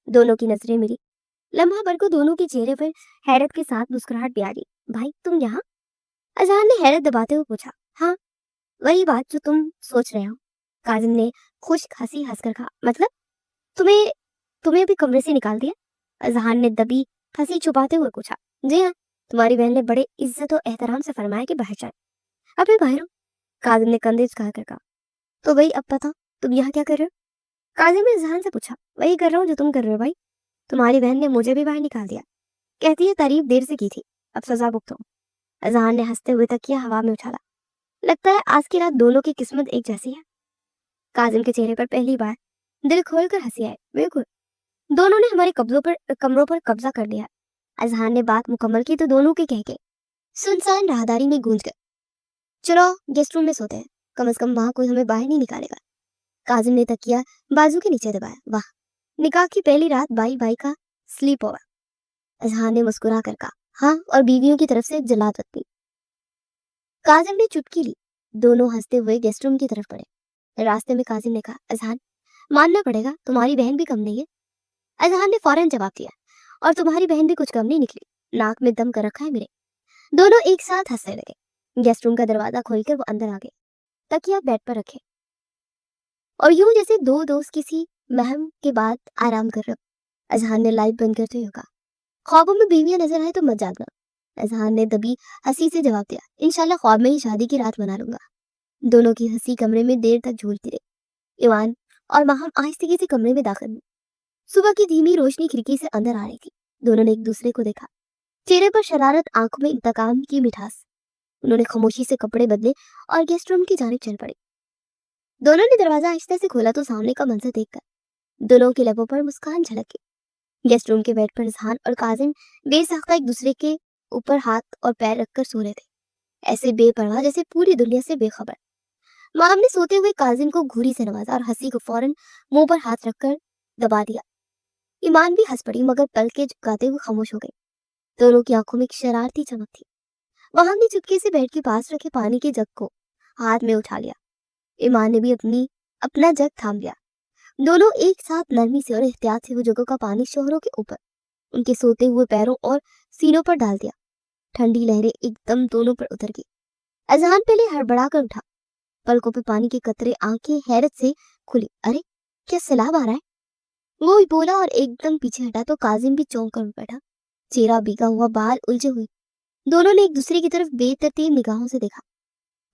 دونوں کی نظریں ملی، لمحہ بھر کو دونوں کے چہرے پر حیرت کے ساتھ مسکراہٹ بھی آ گئی۔ بھائی تم یہاں؟ اذہان نے حیرت دباتے ہوئے پوچھا۔ ہاں، وہی بات جو تم سوچ رہے ہو۔ کاظم نے خشک ہنسی ہنس کر کہا۔ مطلب تمہیں بھی کمرے سے نکال دیا؟ اذہان نے دبی ہنسی چھپاتے ہوئے پوچھا۔ جی ہاں، تمہاری بہن نے بڑے عزت و احترام سے فرمایا کہ باہر جائے۔ اب میں باہر ہوں، کاظم نے کندھے جھکا کر کہا۔ تو بھائی اب بتاؤ تم یہاں کیا کر رہے ہو؟ کاظم نے اذہان سے پوچھا۔ وہی کر رہا ہوں جو تم کر رہے ہو بھائی، تمہاری بہن نے مجھے بھی باہر نکال دیا، کہتی ہے تعریف دیر سے کی تھی، اب سزا بھگتو۔ اذہان نے ہنستے ہوئے تکیہ ہوا میں اچھالا۔ لگتا ہے آج کی رات دونوں کی قسمت ایک جیسی ہے۔ کاظم کے چہرے پر پہلی بار دل کھول کر ہنسی آئی۔ بالکل، دونوں نے ہمارے کمروں پر قبضہ کر لیا۔ اذہان نے بات مکمل کی تو دونوں کے کہہ کے سنسان راہداری میں گونج گئے۔ چلو گیسٹ روم میں سوتے ہیں، کم از کم وہاں کوئی ہمیں باہر نہیں نکالے گا۔ کاظم نے تکیہ بازو کے نیچے دبایا۔ واہ، نکاح کی پہلی رات بائی کا سلیپ اوور۔ اذہان نے مسکرا کر کہا۔ ہاں، اور بیویوں کی طرف سے جلاد رکھتی۔ کاظم نے چٹکی لی۔ دونوں ہنستے ہوئے گیسٹ روم کی طرف بڑھے۔ راستے میں کاظم نے کہا، اذہان ماننا پڑے گا تمہاری بہن بھی کم نہیں ہے۔ اذہان نے فوراً جواب دیا، اور تمہاری بہن بھی کچھ کم نہیں نکلی، ناک میں دم کر رکھا ہے میرے۔ دونوں ایک ساتھ ہنسنے لگے۔ گیسٹ روم کا دروازہ کھول کر وہ اندر آ گئے، تکیہ بیڈ پر رکھے، اور یوں جیسے دو دوست کسی مہم کے بعد آرام کر رہے۔ اذہان نے لائٹ بند کرتے ہوئے کہا، خوابوں میں بیویاں نظر آئے تو مت جاگنا۔ اذہان نے دبی ہنسی سے جواب دیا، انشاءاللہ خواب میں ہی شادی کی رات منا لوں گا۔ دونوں کی ہنسی کمرے میں دیر تک جھولتی رہی۔ ईमान और माहम आहिस्ते से कमरे में दाखिल हुए। सुबह की धीमी रोशनी खिड़की से अंदर आ रही थी। दोनों ने एक दूसरे को देखा, चेहरे पर शरारत, आंखों में इंतकाम की मिठास। उन्होंने खामोशी से कपड़े बदले और गेस्ट रूम की जानिब चल पड़े। दोनों ने दरवाजा आहिस्ते से खोला तो सामने का मंजर देखकर दोनों के लबों पर मुस्कान झलक गई। गेस्ट रूम के बेड पर रिजहान और काजिम बेसाख्ता एक दूसरे के ऊपर हाथ और पैर रखकर सो रहे थे, ऐसे बेपरवाह जैसे पूरी दुनिया से बेखबर। माम ने सोते हुए काजिम को घूरी से नवाजा और हंसी को फौरन मुंह पर हाथ रखकर दबा दिया। ईमान भी हंस पड़ी मगर पल के झुकाते हुए खामोश हो गई। दोनों की आंखों में एक शरारती चमक थी। वहां ने चुपके से बेड के पास रखे पानी के जग को हाथ में उठा लिया। ईमान ने भी अपना जग थाम लिया। दोनों एक साथ नरमी से और एहतियात से वो जगह का पानी शोहरों के ऊपर, उनके सोते हुए पैरों और सीनों पर डाल दिया। ठंडी लहरें एकदम दोनों पर उतर गई। अजहान पहले हड़बड़ा कर उठा, पलकों पे पानी के कतरे, आंखें हैरत से खुली। अरे क्या सैलाब आ रहा है, वो ही बोला और एकदम पीछे हटा तो काजिम भी चौंक कर उठ बैठा, चेहरा भीगा हुआ, बाल उलझे हुए। दोनों ने एक दूसरे की तरफ बेतरतीब निगाहों से देखा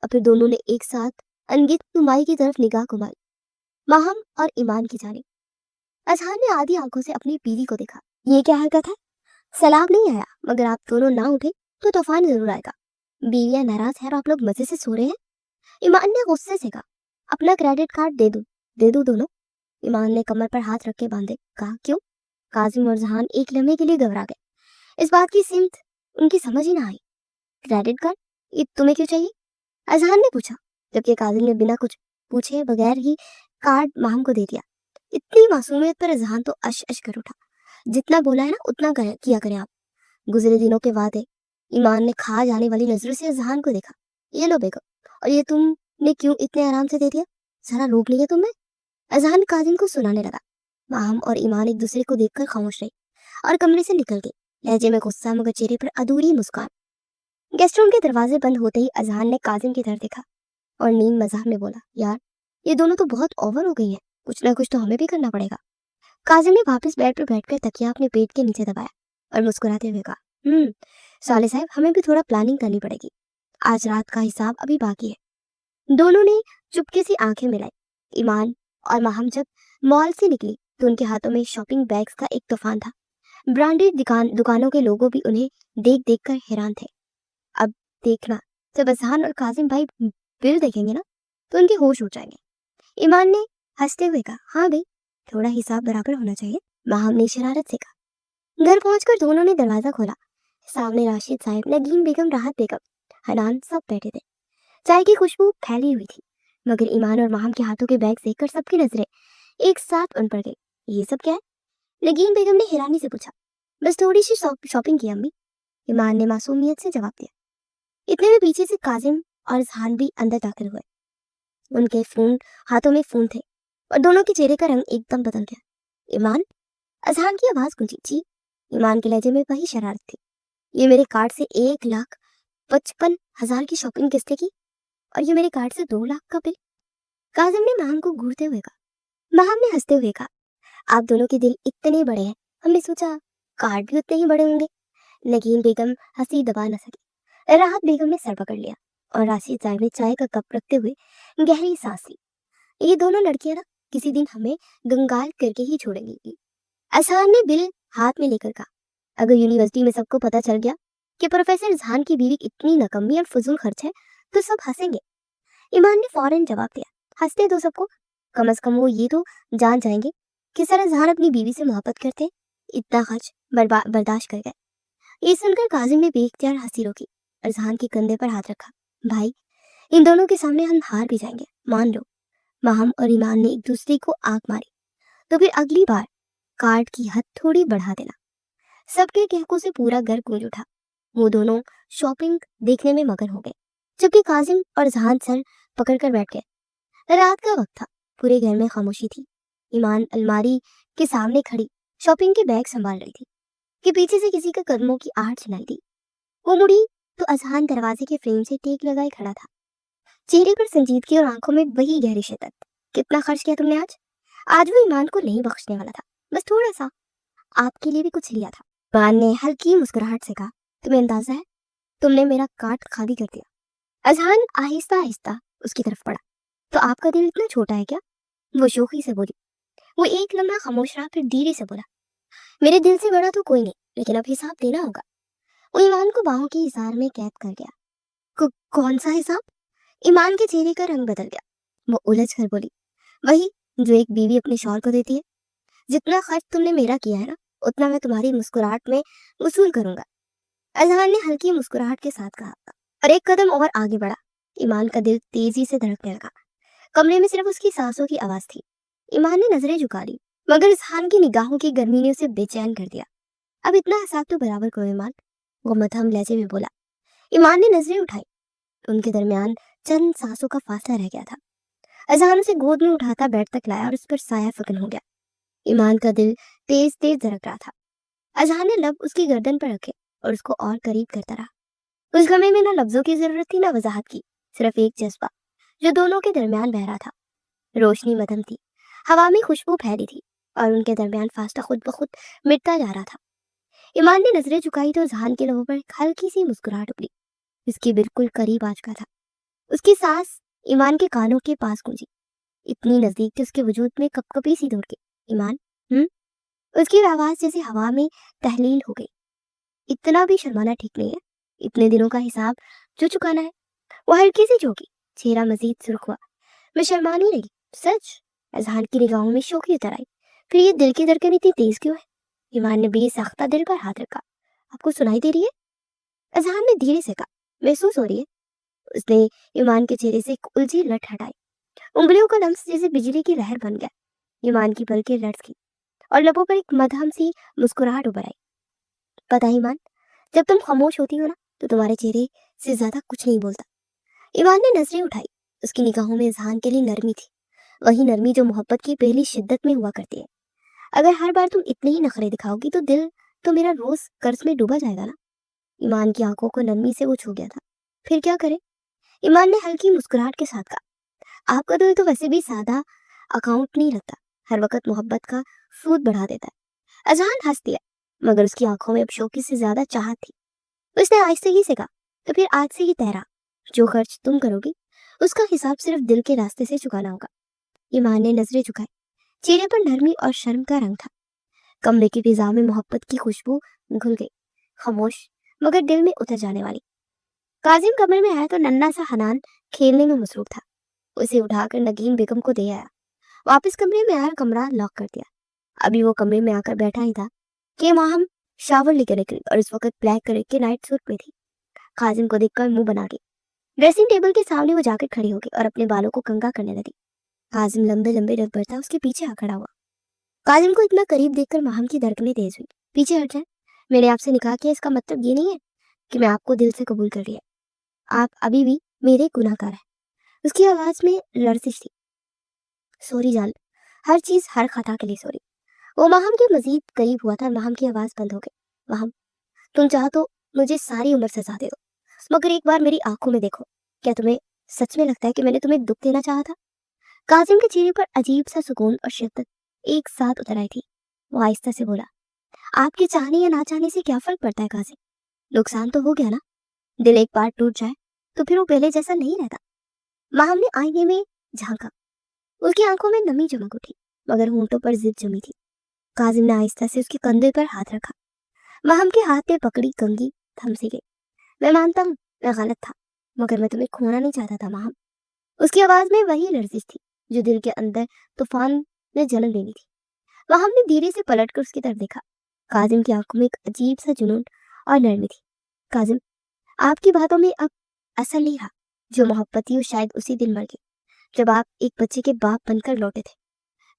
और फिर दोनों ने एक साथ अनगिनत नुमाई की तरफ निगाह घुमाई, माहम और ईमान की जानिब। अजहान ने आधी आंखों से अपनी बीवी को देखा। ये क्या हरकत है, सैलाब नहीं आया मगर आप दोनों ना उठे तो तूफान जरूर आएगा। बीवियां नाराज है और आप लोग मजे से सो रहे हैं। ईमान ने गुस्से से कहा, अपना क्रेडिट कार्ड दे दूं दोनों। ईमान ने कमर पर हाथ रख के बांधे कहा, क्यों? काजिम और जहान एक लम्हे के लिए घबरा गए। इस बात की सिमत उनकी समझ ही ना आई। क्रेडिट कार्ड ये तुम्हें क्यों चाहिए? अजहान ने पूछा, जबकि काजिम ने बिना कुछ पूछे बगैर ही कार्ड माहम को दे दिया। इतनी मासूमियत पर अजहान तो अश अश कर उठा। जितना बोला है ना उतना किया करें आप, गुजरे दिनों के वादे। ईमान ने खा जाने वाली नजरों से अजहान को देखा। ये लो बेगम, और ये तुमने क्यों इतने आराम से दे दिया, सारा रोक लिया तुमने? अजहान काजिम को सुनाने लगा। माहम और ईमान एक दूसरे को देखकर खामोश रहे और कमरे से निकल गए, लहजे में गुस्सा मगर चेहरे पर अधूरी मुस्कान। गेस्ट रूम के दरवाजे बंद होते ही अजहान ने काजिम की तरफ देखा और नीम मजाक में बोला, यार ये दोनों तो बहुत ओवर हो गई है, कुछ ना कुछ तो हमें भी करना पड़ेगा। काजिम ने वापस बेड पर बैठकर तकिया अपने पेट के नीचे दबाया और मुस्कुराते हुए कहा, साले साहब हमें भी थोड़ा प्लानिंग करनी पड़ेगी, आज रात का हिसाब अभी बाकी है। दोनों ने चुपके से आंखें मिलाई। ईमान और माहम जब मॉल से निकली तो उनके हाथों में शॉपिंग बैग्स का एक तूफान था। ब्रांडेड दुकानों के लोगों भी उन्हें देख देख कर हैरान थे। अब देखना, जब अजहान और काजिम भाई बिल देखेंगे ना तो उनके होश उड़ जाएंगे। ईमान ने हंसते हुए कहा, हाँ भाई थोड़ा हिसाब बराबर होना चाहिए। माहम ने शरारत से कहा। घर पहुंचकर दोनों ने दरवाजा खोला। सामने राशिद साहब, नगीन बेगम, राहत बेगम, हनान सब बैठे थे। चाय की खुशबू फैली हुई थी मगर ईमान और माहम के हाथों के बैग देखकर सबकी नजरें एक साथ उन पर गई। ये सब क्या है? नगीन बेगम ने हैरानी से पूछा। बस थोड़ी सी शॉपिंग की अम्मी, ईमान ने मासूमियत से जवाब दिया। इतने में पीछे से काजिम और जहान भी अंदर दाखिल हुए। उनके हाथों में फोन थे और दोनों के चेहरे का रंग एकदम बदल गया। ईमान, अजहान की आवाज गूंजी। जी। ईमान के लहजे में वही शरारत थी। ये मेरे कार्ड से 1,55,000 की शॉपिंग किसने की और ये मेरे कार्ड से 2 लाख का बिल? काजिम ने माहम को घूरते हुए कहा। माहम ने हंसते हुए कहा, आप दोनों के दिल इतने बड़े हैं, हमने सोचा कार्ड भी उतने ही बड़े होंगे। नगीन बेगम हंसी दबा न सकी। राहत बेगम ने सर पकड़ लिया और राशिद साहब ने चाय का कप रखते हुए गहरी सांस ली। ये दोनों लड़कियां ना किसी दिन हमें गंगाल करके ही छोड़ेंगी। अजहान ने बिल हाथ में लेकर कहा, अगर यूनिवर्सिटी में सबको पता चल गया कि प्रोफेसर जहान की बीवी इतनी नकम्मी और फजूल खर्च है तो सब हंसेंगे। ईमान ने फौरन जवाब दिया, हंसते दो सबको, कम से कम वो ये तो जान जाएंगे कि सर जहान अपनी बीवी से मोहब्बत करते, इतना खर्च बर्दाश्त कर गए। ये सुनकर काजिम ने बेख्तियार हंसी रोकी और जहान के कंधे पर हाथ रखा। भाई इन दोनों के सामने हम हार भी जाएंगे, मान लो। माहम और ईमान ने एक दूसरे को आंख मारी। तो फिर अगली बार कार्ड की हद थोड़ी बढ़ा देना। सबके कहकों से पूरा घर गूंज उठा। वो दोनों शॉपिंग देखने में मगन हो गए जबकि काजिम और जहान सर पकड़कर बैठ गए। रात का वक्त था, पूरे घर में खामोशी थी। ईमान अलमारी के सामने खड़ी शॉपिंग के बैग संभाल रही थी कि पीछे से किसी के कदमों की आहट सुनाई दी। वो मुड़ी तो अजहान दरवाजे के फ्रेम से टेक लगाए खड़ा था, चेहरे पर संजीदगी और आंखों में वही गहरी शिद्दत। कितना खर्च किया तुमने आज? आज वो ईमान को नहीं बख्शने वाला था, बस थोड़ा सा आपके लिए भी कुछ लिया था। ईमान ने हल्की मुस्कुराहट से कहा, तुम्हें अंदाजा है तुमने मेरा कार्ड खाली कर दिया। अजहान आहिस्ता आहिस्ता उसकी तरफ पड़ा। तो आपका दिल इतना छोटा है क्या? वो शोखी से बोली। वो एक लम्हा खामोश रहा, फिर धीरे से बोला, मेरे दिल से बड़ा तो कोई नहीं, लेकिन अब हिसाब देना होगा। वो ईमान को बाहों की इशार में कैद कर गया। कौन सा हिसाब? ईमान के चेहरे का रंग बदल गया। वो उलझ कर बोली, वही जो एक बीवी अपने शौहर को देती है। जितना खर्च तुमने मेरा किया है ना, उतना मैं तुम्हारी मुस्कुराहट में वसूल करूंगा। अजहान ने हल्की मुस्कुराहट के साथ कहा और एक कदम और आगे बढ़ा। ईमान का दिल तेजी से धड़कने लगा। कमरे में सिर्फ उसकी सांसों की आवाज थी। ईमान ने नजरें झुका ली, मगर इजहान की निगाहों की गर्मी ने उसे बेचैन कर दिया। अब इतना हिसाब तो बराबर करो ईमान, वो मध्यम लहजे में बोला। ईमान ने नजरें उठाई। उनके दरमियान चंद सांसों का फासला रह गया था। अजहान उसे गोद में उठाता बेड तक लाया और उस पर साया फकन हो गया। ईमान का दिल तेज तेज धड़क रहा था। अजहान ने लब उसकी गर्दन पर रखे और उसको और करीब करता रहा। उस गमे में ना लफ्जों की जरूरत थी, ना वजाहत की, सिर्फ एक जज्बा जो दोनों के दरमियान बह रहा था। रोशनी मध्यम थी, हवा में खुशबू फैली थी और उनके दरमियान फासला खुद ब खुद मिटता जा रहा था। ईमान ने नजरें झुकाई तो जहान के लबों पर एक हल्की सी मुस्कुराहट उभरी। उसके बिल्कुल करीब आ चुका था। उसकी सांस ईमान के कानों के पास गूंजी, इतनी नजदीक कि उसके वजूद में कपकपी सी दौड़ गई। ईमान, उसकी आवाज जैसे हवा में तहलील हो गई। इतना भी शर्माना ठीक नहीं है, इतने दिनों का हिसाब जो चुकाना है। वो हल्की सी झोंकी, चेहरा मजीद सुर्ख हुआ। मैं शर्मा नहीं रही, सच। अजहान की निगाहों में शोखी उतर आई। फिर ये दिल की धड़कन इतनी तेज क्यों है? ईमान ने बेसाख्ता दिल पर हाथ रखा। आपको सुनाई दे रही है? अजहान ने धीरे से कहा। महसूस हो रही है? उसने ईमान के चेहरे से एक उलझी लट हटाई। उंगलियों का लम्स जैसे बिजली की लहर बन गया। ईमान की पलकें लटकी और लबों पर एक मधम सी मुस्कुराहट उभर आई। पता है ईमान, जब तुम खामोश होती हो ना, तो तुम्हारे चेहरे से ज्यादा कुछ नहीं बोलता। ईमान ने नजरें उठाई। उसकी निगाहों में इजहान के लिए नरमी थी, वही नरमी जो मोहब्बत की पहली शिद्दत में हुआ करती है। अगर हर बार तुम इतने ही नखरे दिखाओगी तो दिल तो मेरा रोज कर्ज में डूबा जाएगा ना। ईमान की आंखों को नरमी से वो छू गया था। फिर क्या करे? ईमान ने हल्की मुस्कुराहट के साथ कहा, आपका दिल तो वैसे भी सादा अकाउंट नहीं लगता, हर वक्त मोहब्बत का सूद बढ़ा देता है। अजहान हंस दिया, मगर उसकी आंखों में अब शौकी से ज्यादा चाहत थी। उसने आहिस्ते से कहा, तो फिर आज से ही तहरा, जो खर्च तुम करोगी उसका हिसाब सिर्फ दिल के रास्ते से चुकाना होगा। ईमान ने नजरें झुकाई। चेहरे पर नरमी और शर्म का रंग था। कमरे की फिजा में मोहब्बत की खुशबू घुल गई, खामोश मगर दिल में उतर जाने वाली। काजिम कमरे में आया तो नन्हा सा हनान खेलने में मसरूफ था। उसे उठाकर नगीन बेगम को दे आया। वापस कमरे में आया, कमरा लॉक कर दिया। अभी वो कमरे में आकर बैठा ही था कि वहां हम शावर लेकर निकली और इस वक्त ब्लैक कलर के नाइट सूट पे थी। काजिम को देखकर मुंह बना गई। ड्रेसिंग टेबल के सामने वो जाकर खड़ी हो गई और अपने बालों को कंघा करने लगी। काजिम लंबे लंबे रग बढ़ता उसके पीछे आ खड़ा हुआ। काजिम को इतना करीब देखकर माहम की धड़कनें तेज हुई। पीछे हट जाए, मैंने आपसे निकाह किया, इसका मतलब ये नहीं है कि मैं आपको दिल से कबूल कर लिया। आप अभी भी मेरे गुनाहगार हैं। उसकी आवाज में लर्जिश थी। सॉरी जान, हर चीज हर खता के लिए सॉरी। वो माहम के मजीद करीब हुआ था। माहम की आवाज बंद हो गई। माहम, तुम चाहो तो मुझे सारी उम्र सजा दे दो, मगर एक बार मेरी आंखों में देखो। क्या तुम्हें सच में लगता है कि मैंने तुम्हें दुख देना चाहा था? काजिम के चेहरे पर अजीब सा सुकून और शिद्दत एक साथ उतर आई थी। वो आहिस्ता से बोला, आपके चाहने या ना चाहने से क्या फर्क पड़ता है काजिम? नुकसान तो हो गया ना। दिल एक बार टूट जाए तो फिर वो पहले जैसा नहीं रहता। माहम ने आईने में झांका। उसकी आंखों में नमी चमक उठी, मगर होंठों पर जिद जमी थी। काजिम ने आहिस्ता से उसके कंधे पर हाथ रखा। माहम के हाथ में पकड़ी कंघी थम सी गई। मैं मानता हूँ मैं गलत था, मगर मैं तुम्हें खोना नहीं चाहता था माहम। उसकी आवाज में वही लर्जिश थी जो दिल के अंदर तूफान ने जन्म लेनी थी। माहम ने धीरे से पलटकर उसकी तरफ देखा। काजिम की आंखों में एक अजीब सा जुनून और नरमी थी। काजिम, आपकी बातों में अब असल नहीं रहा। जो मोहब्बत थी वो शायद उसी दिन मर गई जब आप एक बच्चे के बाप बनकर लौटे थे।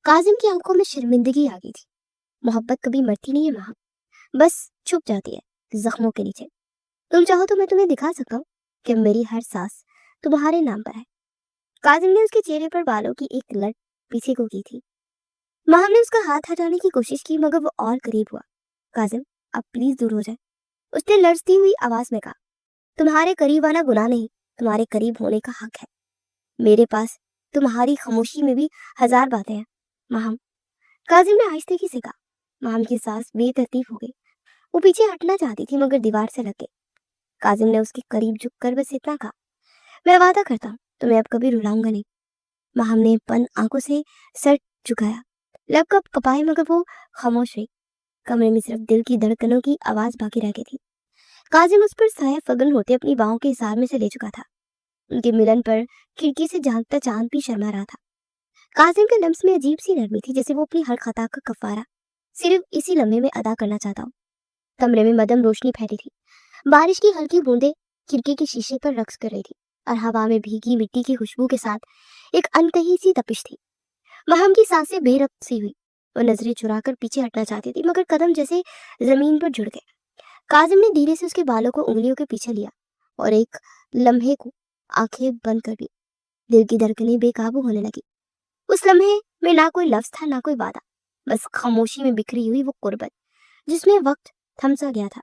काजिम की आंखों में शर्मिंदगी आ गई थी। मोहब्बत कभी मरती नहीं है माहम, बस छुप जाती है जख्मों के नीचे। तुम चाहो तो मैं तुम्हें दिखा सकता हूँ कि मेरी हर सांस तुम्हारे नाम पर है। काजिम ने उसके चेहरे पर बालों की एक लट पीछे को की थी। माहम ने उसका हाथ हटाने की कोशिश की, मगर वो और करीब हुआ। काजिम, अब प्लीज दूर हो जाए, उसने लड़ती हुई आवाज में कहा। तुम्हारे करीब आना गुनाह नहीं, तुम्हारे करीब होने का हक है। मेरे पास तुम्हारी खामोशी में भी हजार बातें हैं माहम। काजिम ने आहिस्ते से कहा। माहम की सांस बेतरतीब हो गई। वो पीछे हटना चाहती थी, मगर दीवार से लग गई। काजिम ने उसके करीब झुककर बस इतना कहा, मैं वादा करता हूँ तुम्हें अब कभी रुलाऊंगा नहीं। माहम ने बंद आंखों से सर झुकाया, लब कब कपाए मगर वो खामोश रही। कमरे में सिर्फ दिल की धड़कनों की आवाज बाकी रह गई थी। काजिम उस पर साया फगल होते अपनी बाहों के इशारे में से ले चुका था। उनके मिलन पर खिड़की से झांकता चांद भी शर्मा रहा था। काजिम के लम्स में अजीब सी नरमी थी, जैसे वो अपनी हर खता का कफारा सिर्फ इसी लम्हे में अदा करना चाहता हो। कमरे में मदम रोशनी फैली थी। बारिश की हल्की बूंदें खिड़की के शीशे पर रक्स कर रही थी और हवा में भीगी मिट्टी की खुशबू के साथ एक अनकही सी तपिश थी। महम की सांसें बेरब्त सी हुई। वो नजरें चुराकर पीछे हटना चाहती थी, मगर कदम जैसे जमीन पर जुड़ गए। काजिम ने धीरे से उसके बालों को उंगलियों के पीछे लिया और एक लम्हे को आंखें बंद कर ली। दिल की धड़कनें बेकाबू होने लगी। उस लम्हे में ना कोई लफ्ज था, ना कोई वादा, बस खामोशी में बिखरी हुई वो कुर्बत जिसमें वक्त थम सा गया था।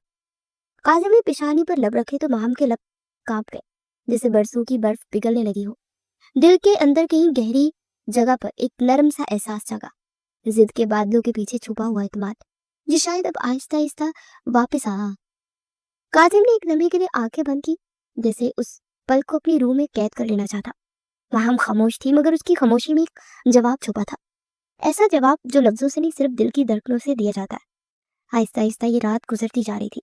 काजिम ने पेशानी पर लब रखे तो महम के लब कांप गए, जैसे बरसों की बर्फ पिघलने लगी हो। दिल के अंदर कहीं गहरी जगह पर एक नरम सा एहसास जगा, जिद के बादलों के पीछे छुपा हुआ इत्मीनान, जो शायद अब आहिस्ता आहिस्ता वापस आ। काजिम ने एक लम्हे के लिए आंखें बंद की, जैसे उस पल को अपनी रूह में कैद कर लेना चाहता। महम खामोश थी, मगर उसकी खामोशी में एक जवाब छुपा था, ऐसा जवाब जो लफ्जों से नहीं, सिर्फ दिल की धड़कनों से दिया जाता है। आहिस्ता आहिस्ता ये रात गुजरती जा रही थी।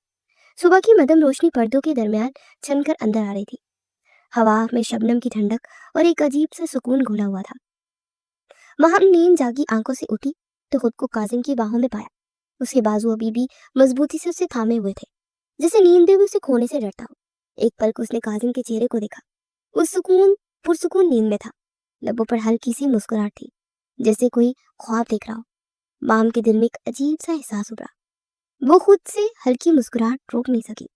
सुबह की मदम रोशनी पर्दों के दरमियान छनकर अंदर आ रही थी। हवा में शबनम की ठंडक और एक अजीब सा सुकून घुला हुआ था। महम नींद जागी आंखों से उठी तो खुद को काजिम की बाहों में पाया। उसके बाजू अभी भी मजबूती से उसे थामे हुए थे, जैसे नींद भी उसे खोने से डरता हो। एक पल को उसने काजिम के चेहरे को देखा। उस पुरसुकून नींद में था। लबों पर हल्की सी मुस्कुराहट थी, जैसे कोई ख्वाब देख रहा हो। माम के दिल में एक अजीब सा एहसास उभरा। वो खुद से हल्की मुस्कुराहट रोक नहीं सकी।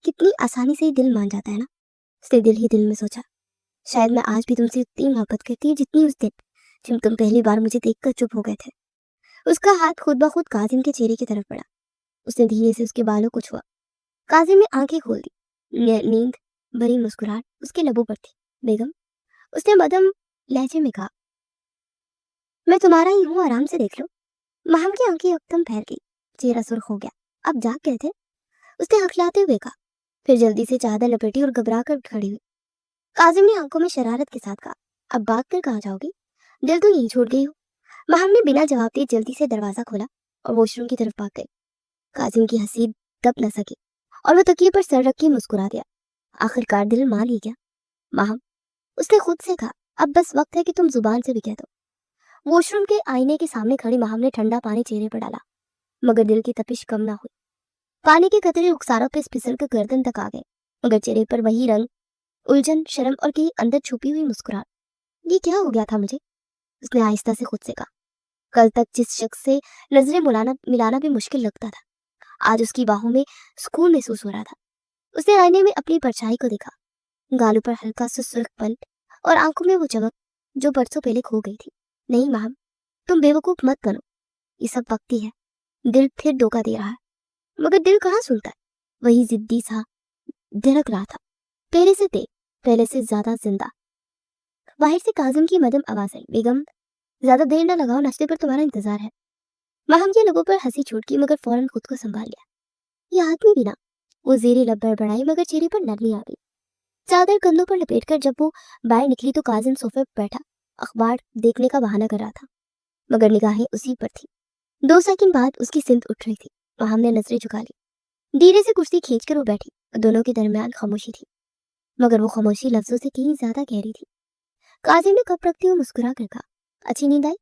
कितनी आसानी से ही दिल मान जाता है ना। उसने दिल ही दिल में सोचा, शायद मैं आज भी तुमसे उतनी मोहब्बत करती हूँ जितनी उस दिन जब तुम पहली बार मुझे देखकर चुप हो गए थे। उसका हाथ खुद ब खुद काजिम के चेहरे की तरफ बढ़ा। उसने धीरे से उसके बालों को छुआ। काजिम ने आंखें खोल दी। नींद भरी मुस्कुराहट उसके लबों पर थी। बेगम, उसने मदम लहजे में कहा, मैं तुम्हारा ही हूँ, आराम से देख लो। महम की आंखें एकदम फैल गई, चेहरा सुर्ख हो गया। अब जाग गए थे? उसने हकलाते हुए कहा, फिर जल्दी से चादर लपेटी और घबरा कर खड़ी हुई। काजिम ने आंखों में शरारत के साथ कहा, अब भाग कर कहाँ जाओगी? दिल तो यहीं छोड़ गई हो। महम ने बिना जवाब दिए जल्दी से दरवाजा खोला और वॉशरूम की तरफ भाग गई। काजिम की हंसी दब न सकी और वो तकिए पर सर रख के मुस्कुरा दिया। आखिरकार दिल मान ही गया। महम, उसने खुद से कहा, अब बस वक्त है कि तुम जुबान से भी कह दो। वॉशरूम के आईने के सामने खड़ी महम ने ठंडा पानी चेहरे पर डाला, मगर दिल की तपिश कम ना हुई। पानी के कतरे रुखसारों पे फिसल कर गर्दन तक आ गए, मगर चेहरे पर वही रंग, उलझन, शर्म और कहीं अंदर छुपी हुई मुस्कुराहट। ये क्या हो गया था मुझे? उसने आहिस्ता से खुद से कहा। कल तक जिस शख्स से नजरें मिलाना भी मुश्किल लगता था, आज उसकी बाहों में सुकून महसूस हो रहा था। उसने आईने में अपनी परछाई को देखा। गालों पर हल्का सा सुर्खपन और आंखों में वो चमक जो बरसों पहले खो गई थी। नहीं महम, तुम बेवकूफ मत बनो। ये सब वक्ती है। दिल फिर धोखा दे रहा है, मगर दिल कहाँ सुनता है। वही जिद्दी सा धिरक रहा था, पहले से तेज, पहले से ज्यादा जिंदा। बाहर से काजिम की मदम आवाज आई, बेगम, ज्यादा देर ना लगाओ, नाश्ते पर तुम्हारा इंतजार है। महम के लोगों पर हंसी छूट गई, मगर फौरन खुद को संभाल लिया। ये आदमी भी ना। वो जेरी लब बड़बड़ाई, मगर चेहरे पर नरमी आ गई। चादर कंधों पर लपेटकर जब वो बाहर निकली तो काजिम सोफे पर बैठा अखबार देखने का बहाना कर रहा था, मगर निगाहें उसी पर थी। 2 सेकंड बाद उसकी सिंध उठ रही थी। महम ने नजरें झुका ली। धीरे से कुर्सी खींचकर वो बैठी। दोनों के दरमियान खामोशी थी, मगर वो खामोशी लफ्जों से कहीं ज्यादा गहरी थी। काजिम ने कप रखते हुए मुस्कुरा कर कहा, अच्छी नींद आई?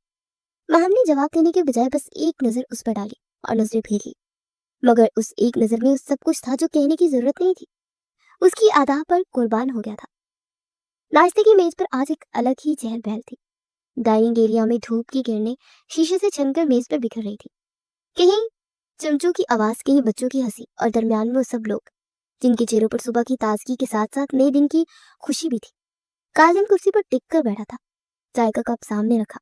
महम ने जवाब देने के बजाय बस एक नजर उस पर डाली और नजरें फेर ली, मगर उस एक नजर में उस सब कुछ था जो कहने की जरूरत नहीं थी। उसकी अदा पर कुर्बान हो गया था। नाश्ते की मेज पर आज एक अलग ही चहल पहल थी। डाइनिंग एरिया में धूप की किरणें शीशे से छनकर मेज पर बिखर रही थी। कहीं चमचों की आवाज, कहीं बच्चों की हंसी, और दरमियान में वो सब लोग जिनके चेहरों पर सुबह की ताजगी के साथ साथ नए दिन की खुशी भी थी। काजिम कुर्सी पर टिक कर बैठा था, चाय का कप सामने रखा।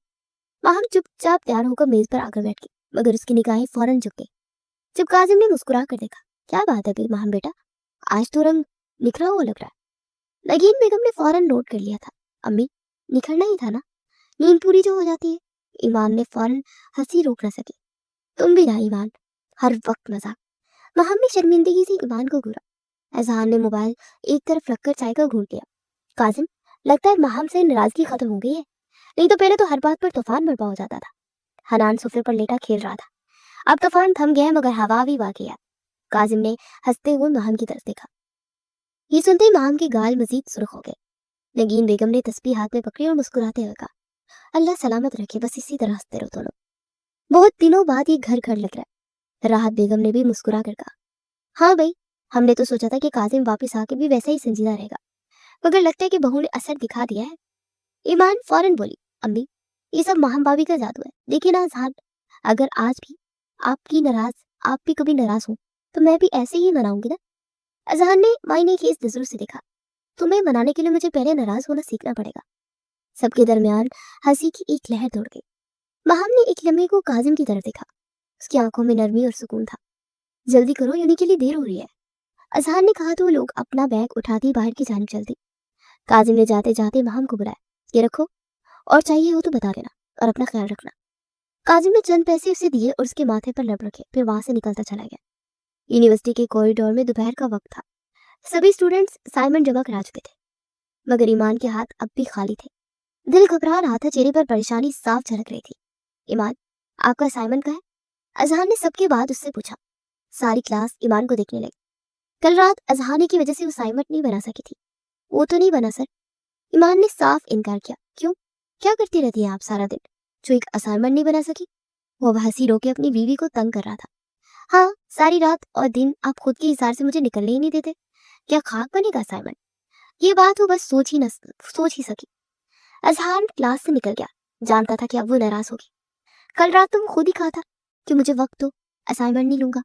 महम चुपचाप तैयार होकर मेज पर आकर बैठ गई, मगर उसकी निगाहें फौरन झुक गई जब काजिम ने मुस्कुरा कर देखा। क्या बात है महम बेटा, आज तो रंग निखरा हुआ लग रहा है। नगीन बेगम ने फौरन नोट कर लिया था। अम्मी, निखरना ही था ना, नींद पूरी जो हो जाती है। ईमान ने फौरन हंसी रोक न सकी। तुम भी ना ईमान, हर वक्त मजाक। महम ने शर्मिंदगी से ईमान को घूरा। एजहान ने मोबाइल एक तरफ रखकर चाय का घूंट लिया। काजिम, लगता है महम से नाराजगी खत्म हो गई है। नहीं तो पहले तो हर बात पर तूफान बर्पा हो जाता था। हनान सोफे पर लेटा खेल रहा था। अब तूफान थम गया मगर हवा भी बाकी है। काजिम ने हंसते हुए माहम की तरफ देखा। ये सुनते ही माहम के गाल मजीद सुर्ख हो गए। नगीन बेगम ने तस्बीह हाथ में पकड़ी और मुस्कुराते हुए कहा, अल्लाह सलामत रखे, बस इसी तरह हंसते रहो दोनों। बहुत दिनों बाद ये घर घर लग रहा है। राहत बेगम ने भी मुस्कुरा कर कहा, हाँ भाई, हमने तो सोचा था कि काजिम वापस आके भी वैसा ही संजीदा रहेगा, मगर लगता है कि बहू ने असर दिखा दिया है। ईमान फौरन बोली, अम्मी, ये सब माहम भाभी का जादू है। देखिए ना अजहान, अगर आज भी आपकी नाराज आप भी कभी नाराज हो तो मैं भी ऐसे ही मनाऊंगी ना। अजहान ने मायने की इस नजरों से देखा, तुम्हें मनाने के लिए मुझे पहले नाराज होना सीखना पड़ेगा। सबके दरमियान हंसी की एक लहर दौड़ गई। माहम ने एक लम्हे को काजिम की तरफ देखा। उसकी आंखों में नरमी और सुकून था। जल्दी करो, यूनी के लिए देर हो रही है। अजहान ने कहा तो वो लोग अपना बैग उठाती बाहर की जानिब चल दी। काजिम ने जाते जाते माहम को बुलाया, ये रखो, और चाहिए हो तो बता देना, और अपना ख्याल रखना। काजिम ने चंद पैसे उसे दिए और उसके माथे पर लब रखे, फिर वहां से निकलता चला गया। यूनिवर्सिटी के कॉरिडोर में दोपहर का वक्त था। सभी स्टूडेंट्स असाइनमेंट जमा करा चुके थे, मगर ईमान के हाथ अब भी खाली थे। दिल घबरा रहा था, चेहरे पर परेशानी साफ झलक रही थी। ईमान, आपका असाइनमेंट का है? अजहान ने सबके बाद उससे पूछा। सारी क्लास ईमान को देखने लगी। कल रात अजहानी की वजह से वो असाइनमेंट नहीं बना सकी थी। वो तो नहीं बना सर। ईमान ने साफ इनकार किया। क्यों, क्या करती रहती है आप सारा दिन जो एक असाइनमेंट नहीं बना सकी? वो हंसी रोके अपनी बीवी को तंग कर रहा था। हाँ, सारी रात और दिन आप खुद के हिसाब से मुझे निकलने ही नहीं देते। क्या खाक बनेगा असाइनमेंट? ये बात वो बस सोच ही सकी। अजहान क्लास से निकल गया, जानता था कि अब वो नाराज होगी। कल रात तो वो खुद ही कहा था कि मुझे वक्त दो, असाइनमेंट नहीं लूंगा।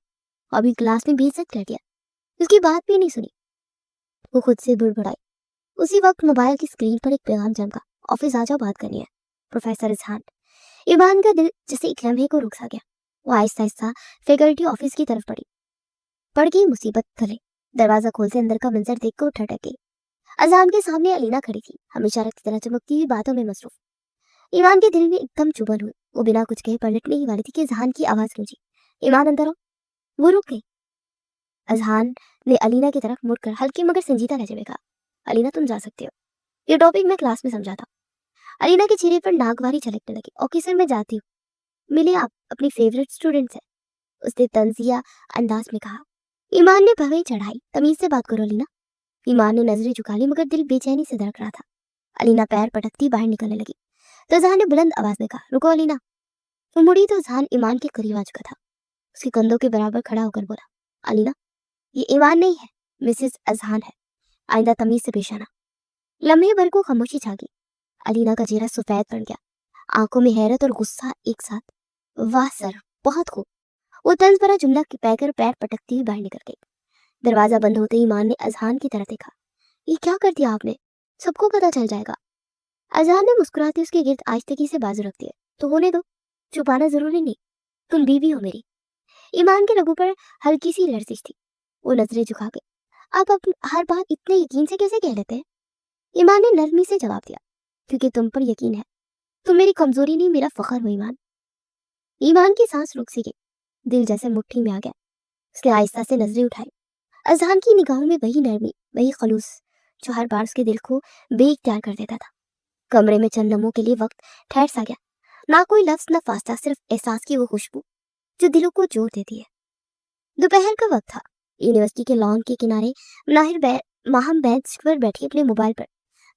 अभी क्लास में बेइज्जत कर दिया, उसकी बात भी नहीं सुनी। वो खुद से बुड़बड़ाई। उसी वक्त मोबाइल की स्क्रीन पर एक पैगाम चमका, ऑफिस आ जाओ, बात करनी है। प्रोफेसर इजहान। ईमान का दिल जैसे एक लम्हे को रुक सा गया। वो आहिस्ता आहिस्ता फैकल्टी ऑफिस की तरफ पड़ गई मुसीबत गले। दरवाजा खोलते अंदर का मंजर देखकर ठटक गई। अजान के सामने अलीना खड़ी थी, हमेशा की तरह चमकती हुई बातों में मसरूफ। ईमान के दिल में एकदम चुभन हुई। वो बिना कुछ कहे पलटने ही वाली थी कि अजहान की आवाज गूंजी, ईमान अंदर आओ। वो रुक गई। अजहान ने अलीना की तरफ मुड़कर हल्के मगर संजीदा लहजे में कहा, अलीना तुम जा सकते हो, ये टॉपिक मैं क्लास में समझा था। अलीना के चेहरे पर नागवारी झलकने लगी। ओके सर, मैं जाती हूँ, मिले आप अपनी फेवरेट स्टूडेंट से, उसने तंजिया अंदाज में कहा। ईमान ने भवें चढ़ाई, तमीज से बात करो अलीना। ईमान ने नजरें झुका ली मगर दिल बेचैनी से धड़क रहा था। अलीना पैर पटकती बाहर निकलने लगी तो अजहान ने बुलंद आवाज में कहा, रुको अलीना। वो मुड़ी तो अजहान ईमान के करीब आ चुका था। उसके कंधों के बराबर खड़ा होकर बोला, अलीना, ये ईमान नहीं है, मिसेस अजहान है, आइंदा तमीज से पेश आना। लम्हे भर को खामोशी छा गई। अलीना का चेहरा सफेद पड़ गया, आंखों में हैरत और गुस्सा एक साथ। वाह सर, बहुत खूब। वो तंज भरा जुमला कहकर पैर पटकती हुई बाहर निकल गई। दरवाजा बंद होते ही ईमान ने अजहान की तरफ देखा। ये क्या कर दिया आपने, सबको पता चल जाएगा। अजहान ने मुस्कुराते उसके गिर्द आहिस्तगी से बाजू रख दिए। तो होने दो, छुपाना जरूरी नहीं, तुम बीवी हो मेरी। ईमान के लबों पर हल्की सी लर्जिश थी। वो नजरें झुका गई। आप हर बात इतने यकीन से कैसे कह लेते हैं? ईमान ने नरमी से जवाब दिया, क्योंकि तुम पर यकीन है। तुम मेरी कमजोरी नहीं, मेरा फख्र हो ईमान। ईमान की सांस रुक सी गई, दिल जैसे मुट्ठी में आ गया। उसने आहिस्ता से नजरें उठाई। अजहान की निगाहों में वही नरमी, वही खलूस जो हर बार उसके दिल को बेइख्तियार कर देता था। कमरे में चंद लम्हों के लिए वक्त ठहर सा गया। ना कोई लफ्ज, ना फासला, सिर्फ एहसास की वो खुशबू जो दिलों को जोड़ देती है। दोपहर का वक्त था। यूनिवर्सिटी के लॉन के किनारे माहम बेंच पर बैठी अपने मोबाइल पर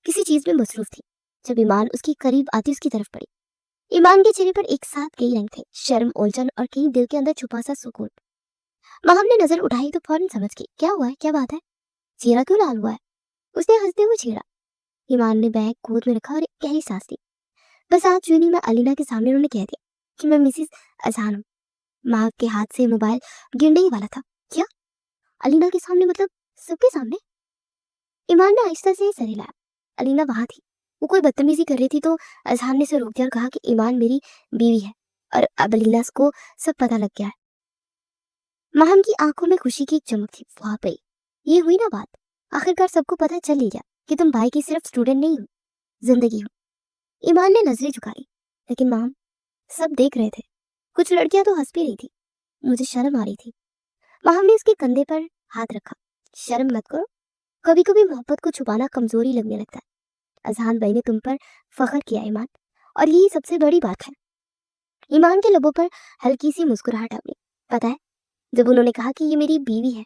किसी चीज में मसरूफ थी। जब ईमान उसके करीब आती उसकी तरफ पड़ी। ईमान के चेहरे पर एक साथ कई रंग थे, शर्म, उलझन और कहीं दिल के अंदर छुपा सा सुकून। माहम ने नजर उठाई तो फौरन समझ गई, क्या हुआ है, क्या बात है, चेहरा क्यों लाल हुआ है? उसने हंसते हुए छेड़ा। ईमान ने बैग गोद में रखा और एक गहरी सांस ली। बस आज जूनी में अलीना के सामने उन्होंने कह दिया कि मैं मिसिस अजहान हूँ। माँ के हाथ से मोबाइल गिरने ही वाला था। क्या? अलीना के सामने मतलब सबके सामने? ईमान ने आहिस्ता से सर हिलाया। अलीना वहां थी। वो कोई बदतमीजी कर रही थी तो अजहान ने उसे रोक दिया और कहा कि ईमान मेरी बीवी है और अब अलीना को सब पता लग गया है। महम की आंखों में खुशी की एक चमक थी। वाह, ये हुई ना बात, आखिरकार सबको पता चल ही गया कि तुम भाई की सिर्फ स्टूडेंट नहीं हो, जिंदगी हो। ईमान ने नजरें झुकाई। लेकिन माम, सब देख रहे थे, कुछ लड़कियां तो हंस भी रही थी, मुझे शर्म आ रही थी। माहम ने उसके कंधे पर हाथ रखा। शर्म मत करो, कभी कभी मोहब्बत को छुपाना कमजोरी लगने लगता है। अजहान भाई ने तुम पर फख्र किया ईमान, और यही सबसे बड़ी बात है। ईमान के लबों पर हल्की सी मुस्कुराहट आ गई। पता है, जब उन्होंने कहा कि ये मेरी बीवी है,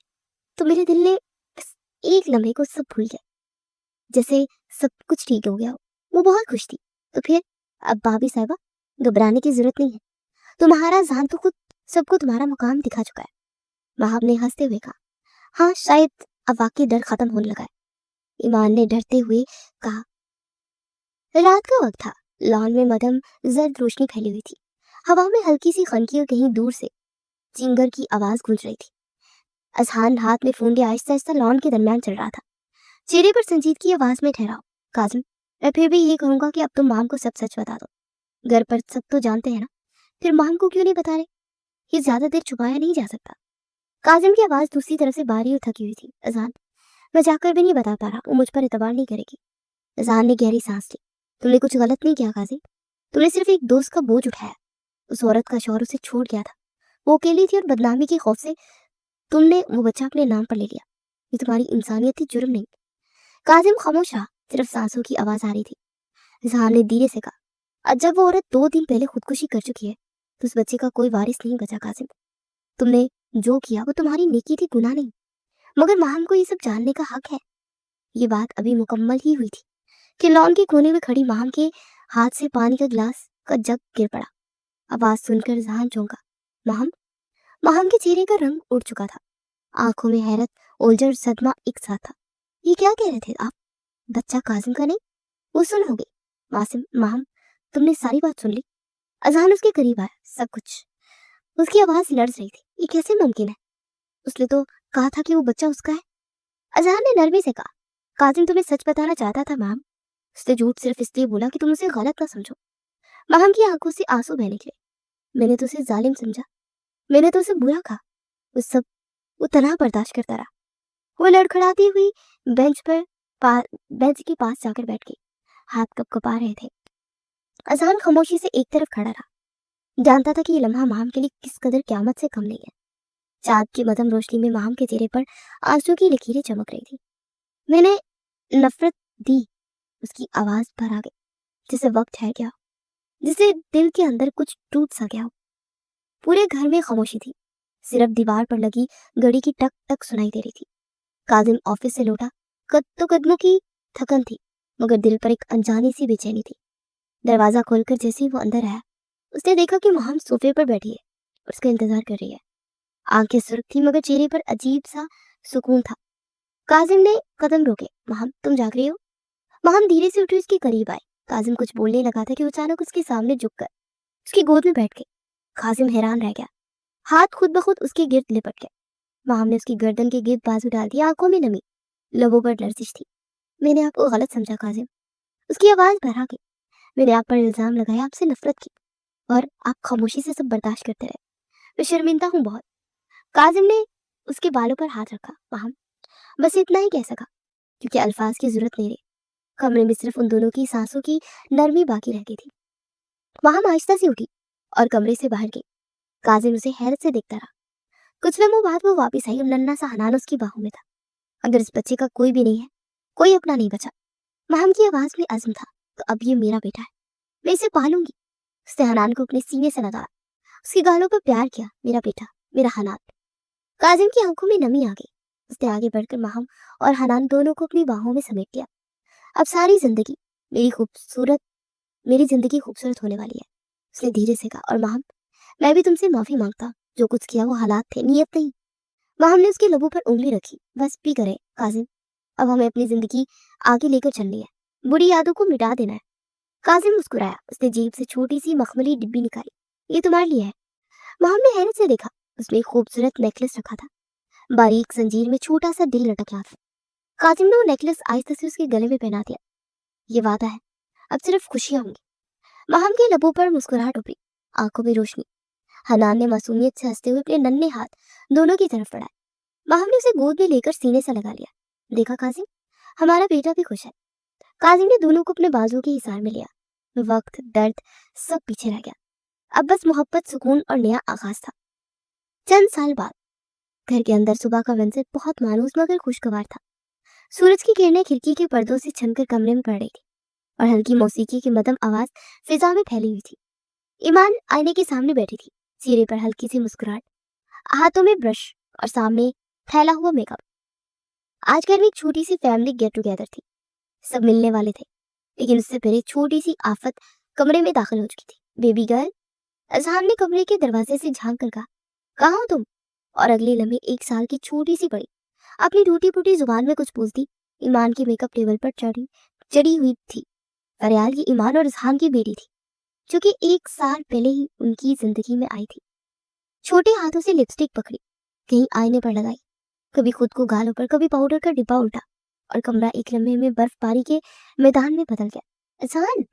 तो मेरे दिल ने बस एक लम्हे को सब भूल गया, जैसे सब कुछ ठीक हो गया हो। वो बहुत खुश थी। तो फिर, अब भाभी साहिबा, घबराने की जरूरत नहीं है। तुम्हारा जान तो खुद सबको तुम्हारा मुकाम दिखा चुका है। वहाब ने हंसते हुए कहा। हाँ, शायद अब वाकई डर खत्म होने लगा है, ईमान ने डरते हुए कहा। रात का वक्त था। लॉन में मध्यम जर्द रोशनी फैली हुई थी। हवा में हल्की सी खनकी और कहीं दूर से चिंगर की आवाज गूंज रही थी। अजहान हाथ में फोन लिए आहिस्ता आहिस्ता लॉन के दरमियान चल रहा था। चेहरे पर संजीदगी आवाज में ठहराओ। काजिम, मैं फिर भी ये कहूंगा कि अब तुम माम को सब सच बता दो। घर पर सब तो जानते हैं ना, फिर माम को क्यों नहीं बता रहे? ये ज्यादा देर छुपाया नहीं जा सकता। काजिम की आवाज दूसरी तरफ से भारी और थकी हुई थी। अजहान, मैं जाकर भी नहीं बता पा रहा, वो मुझ पर एतबार नहीं करेगी। अजहान ने गहरी सांस ली। तुमने कुछ गलत नहीं किया काजिम, तुमने सिर्फ एक दोस्त का बोझ उठाया। उस औरत का शौहर उसे छोड़ गया था, वो अकेली थी और बदनामी के खौफ से तुमने वो बच्चा अपने नाम पर ले लिया। ये तुम्हारी इंसानियत थी, जुर्म नहीं। काजिम खामोश रहा, सिर्फ सांसों की आवाज आ रही थी। जहान ने धीरे से कहा, जब वो औरत 2 दिन पहले खुदकुशी कर चुकी है, तो उस बच्चे का कोई वारिस नहीं बचा। काजिम, तुमने जो किया वो तुम्हारी नेकी थी, गुनाह नहीं। मगर माम को ये सब जानने का हक है। ये बात अभी मुकम्मल ही हुई थी कि लॉन के कोने में खड़ी माम के हाथ से पानी का गिलास का जग गिर पड़ा। आवाज सुनकर जहान चौंका। माम। माम के चेहरे का रंग उड़ चुका था, आंखों में हैरत, उलझन और सदमा एक साथ था। ये क्या कह रहे थे आप? बच्चा काजिम का नहीं? वो सुन हो गई। मासिम, माम, तुमने सारी बात सुन ली? अजहान उसके करीब आया। सब कुछ। उसकी आवाज लर्ज रही थी। ये कैसे मुमकिन है? उसने तो कहा था कि वो बच्चा उसका है। अजहान ने नरमी से कहा, काजिम तुम्हें सच बताना चाहता था माम। उसने झूठ सिर्फ इसलिए बोला कि तुम उसे गलत ना समझो। माम की आंखों से आंसू बहने लगे। मैंने तो उसे जालिम समझा, मैंने तो उसे बुरा कहा। वो सब वो तनहा बर्दाश्त करता रहा। वो लड़खड़ाती हुई बेंच पर बेंच के पास जाकर बैठ गई। हाथ कपकपा रहे थे। अजहान खामोशी से एक तरफ खड़ा रहा, जानता था कि ये लम्हा माम के लिए किस कदर क्यामत से कम नहीं है। चाँद की मध्यम रोशनी में माम के चेहरे पर आंसू की लकीरें चमक रही थी। मैंने नफरत दी। उसकी आवाज पर आ गई, जिसे वक्त ठहर गया, जिसे दिल के अंदर कुछ टूट सा गया हो। पूरे घर में खामोशी थी, सिर्फ दीवार पर लगी घड़ी की टक टक सुनाई दे रही थी। काजिम ऑफिस से लौटा। कदमों की थकन थी, मगर दिल पर एक अनजानी सी बेचैनी थी। दरवाजा खोलकर जैसे ही वो अंदर आया, उसने देखा कि माम सोफे पर बैठी है और उसका इंतजार कर रही है। आंखें सुर्ख थी, मगर चेहरे पर अजीब सा सुकून था। काजिम ने कदम रोके। माम, तुम जाग रही हो? माम धीरे से उठी, उसके करीब आई। काजिम कुछ बोलने लगा था कि अचानक उसके सामने झुककर उसकी गोद में बैठ गई। काजिम हैरान रह गया, हाथ खुद ब खुद उसके गिर्द लिपट गए। माम ने उसकी गर्दन के गिर्द बाजू डाल दिया, आंखों में नमी, लबों पर लर्जिश थी। मैंने आपको गलत समझा काजिम, उसकी आवाज भरा गई। मैंने आप पर इल्जाम लगाया, आपसे नफरत की, और आप खामोशी से सब बर्दाश्त करते रहे। मैं शर्मिंदा हूँ बहुत। काजिम ने उसके बालों पर हाथ रखा। माम, बस इतना ही कह सका, क्योंकि अल्फाज की जरूरत नहीं रही। कमरे में सिर्फ उन दोनों की सांसों की नरमी बाकी रह गई थी। माम आहिस्ता से उठी और कमरे से बाहर गई। काजिम उसे हैरत से देखता रहा। कुछ लम्हों बाद वो वापस आई और नन्हा सा हनान उसकी बाहों में था। अगर इस बच्चे का कोई भी नहीं है, कोई अपना नहीं बचा। माम की आवाज में अज़्म था, तो अब ये मेरा बेटा है, मैं इसे पालूंगी। उसने हनान को अपने सीने से लगाया, उसके गालों पर प्यार किया। मेरा बेटा, मेरा हनान। काजिम की आंखों में नमी आ गई। उसने आगे बढ़कर माहम और हनान दोनों को अपनी बाहों में समेट लिया। अब सारी जिंदगी मेरी जिंदगी खूबसूरत होने वाली है, उसने धीरे से कहा। और माहम, मैं भी तुमसे माफी मांगता हूं। जो कुछ किया वो हालात थे, नियत नहीं। माहम ने उसके लबों पर उंगली रखी। बस भी करे काजिम, अब हमें अपनी जिंदगी आगे लेकर चलनी है, बुरी यादों को मिटा देना है। काजिम मुस्कुराया। उसने जेब से छोटी सी मखमली डिब्बी निकाली। ये तुम्हारे लिए है। माहम ने हैरत से देखा। उसमें एक खूबसूरत नेकलेस रखा था, बारीक जंजीर में छोटा सा दिल लटक रहा था। काजिम ने वो नेकलेस आहिस्ता से उसके गले में पहना दिया। ये वादा है, अब सिर्फ खुशियां होंगी। माहम के लबों पर मुस्कुराहट उभरी, आंखों में रोशनी। हनान ने मासूमियत से हंसते हुए अपने नन्हे हाथ दोनों की तरफ बढ़ाए। माहम ने उसे गोद में लेकर सीने से लगा लिया। देखा काजिम, हमारा बेटा भी खुश है। काजिम ने दोनों को अपने बाजुओं के हिसार में लिया। वक्त, दर्द, सब पीछे रह गया। अब बस मोहब्बत, सुकून और नया आगाज था। चंद साल बाद घर के अंदर सुबह का मंजर बहुत मायूस मगर खुशगवार था। सूरज की किरणें खिड़की के पर्दों से छनकर कमरे में पड़ रही थी और हल्की मौसीकी की मदम आवाज फिजा में फैली हुई थी। ईमान आईने के सामने बैठी थी, चेहरे पर हल्की सी मुस्कुराहट, हाथों में ब्रश और सामने फैला हुआ मेकअप। आज घर में एक छोटी सी फैमिली गेट टुगेदर थी, सब मिलने वाले थे, लेकिन उससे पहले छोटी सी आफत कमरे में दाखिल हो चुकी थी। बेबी गर्ल, अजहान ने कमरे के दरवाजे से झांक कर कहा, कहाँ हो तुम? और अगले लम्हे 1 साल की छोटी सी बड़ी अपनी टूटी फूटी जुबान में कुछ बोलती ईमान की मेकअप टेबल पर चढ़ी हुई थी। फरियाल की ईमान और इजहान की बेटी थी, जो कि 1 साल पहले ही उनकी जिंदगी में आई थी। छोटे हाथों से लिपस्टिक पकड़ी, कहीं आईने पर लगाई, कभी खुद को गालों पर, कभी पाउडर का डिब्बा उल्टा, और कमरा एक लम्हे में बर्फबारी के मैदान में बदल गया। अजहान!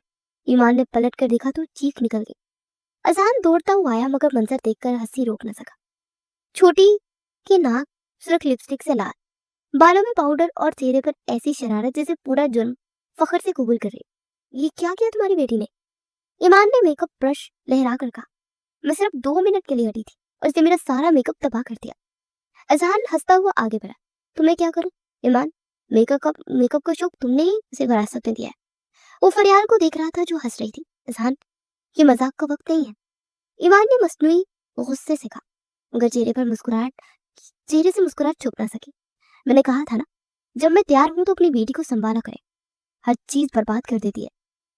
ईमान ने पलट कर देखा तो चीख निकल गई। अजहान दौड़ता हुआ आया, मगर मंजर देखकर हंसी रोक न सका। छोटी की नाक सुर्ख लिपस्टिक से लाल, बालों में पाउडर और चेहरे पर ऐसी शरारत जैसे पूरा जुर्म फखर से कबूल कर रही। ये क्या किया तुम्हारी बेटी ने? ईमान ने मेकअप ब्रश लहरा कर कहा, मैं सिर्फ 2 मिनट के लिए हटी थी और इसने मेरा सारा मेकअप तबाह कर दिया। अजहान हंसता हुआ आगे बढ़ा, तो मैं क्या करूं? ईमान, मेकअप का शौक तुमने ही उसे विरासत में दिया है। वो फरियाल को देख रहा था जो हंस रही थी। अजहान, ये मजाक का वक्त नहीं है, ईमान ने मसनूई गुस्से से कहा, मगर चेहरे से मुस्कुराहट छुप ना सकी। मैंने कहा था ना, जब मैं तैयार हूं तो अपनी बेटी को संभाला करें, हर चीज बर्बाद कर देती है।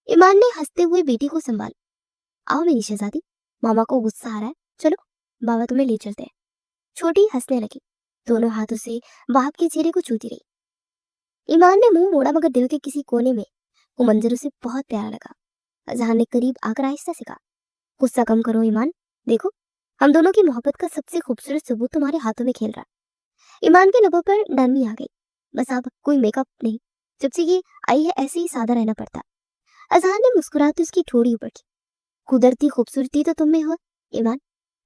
ईमान ने हंसते हुए बेटी को संभाला। आओ मेरी शहजादी, मामा को गुस्सा आ रहा है, चलो बाबा तुम्हें ले चलते हैं। छोटी हंसने लगी, दोनों हाथों से बाप के चेहरे को छूती रही। ईमान ने मुंह मोड़ा, मगर दिल के किसी कोने में वो मंजर उसे बहुत प्यारा लगा। अजहान ने करीब आकर आहिस्ता से कहा, गुस्सा कम करो ईमान, देखो हम दोनों की मोहब्बत का सबसे खूबसूरत सबूत तुम्हारे हाथों में खेल रहा है। ईमान के लबों पर नरमी आ गई, बस अब कोई मेकअप नहीं, जब से ये आई है ऐसे ही सादा रहना पड़ता। अजहान ने मुस्कुराते उसकी ठोड़ी ऊपर की, कुदरती खूबसूरती तो तुम में हो ईमान,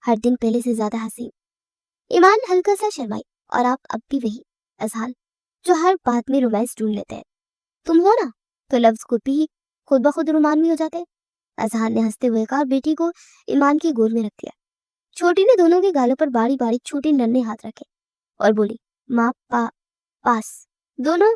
हर दिन पहले से ज्यादा हसीन। ईमान हल्का सा शर्माई, और आप अब भी वही अजहान जो हर बात में रोमांस ढूंढ लेते हैं। तुम हो ना, तो लफ्ज खुद ब खुद रोमानवी हो जाते हैं। अजहान ने हंसते हुए कहा, बेटी को ईमान की गोद में रख दिया। छोटी ने दोनों के गालों पर बारी बारी छोटे नन्हे हाथ रखे और बोली, माँ पास। दोनों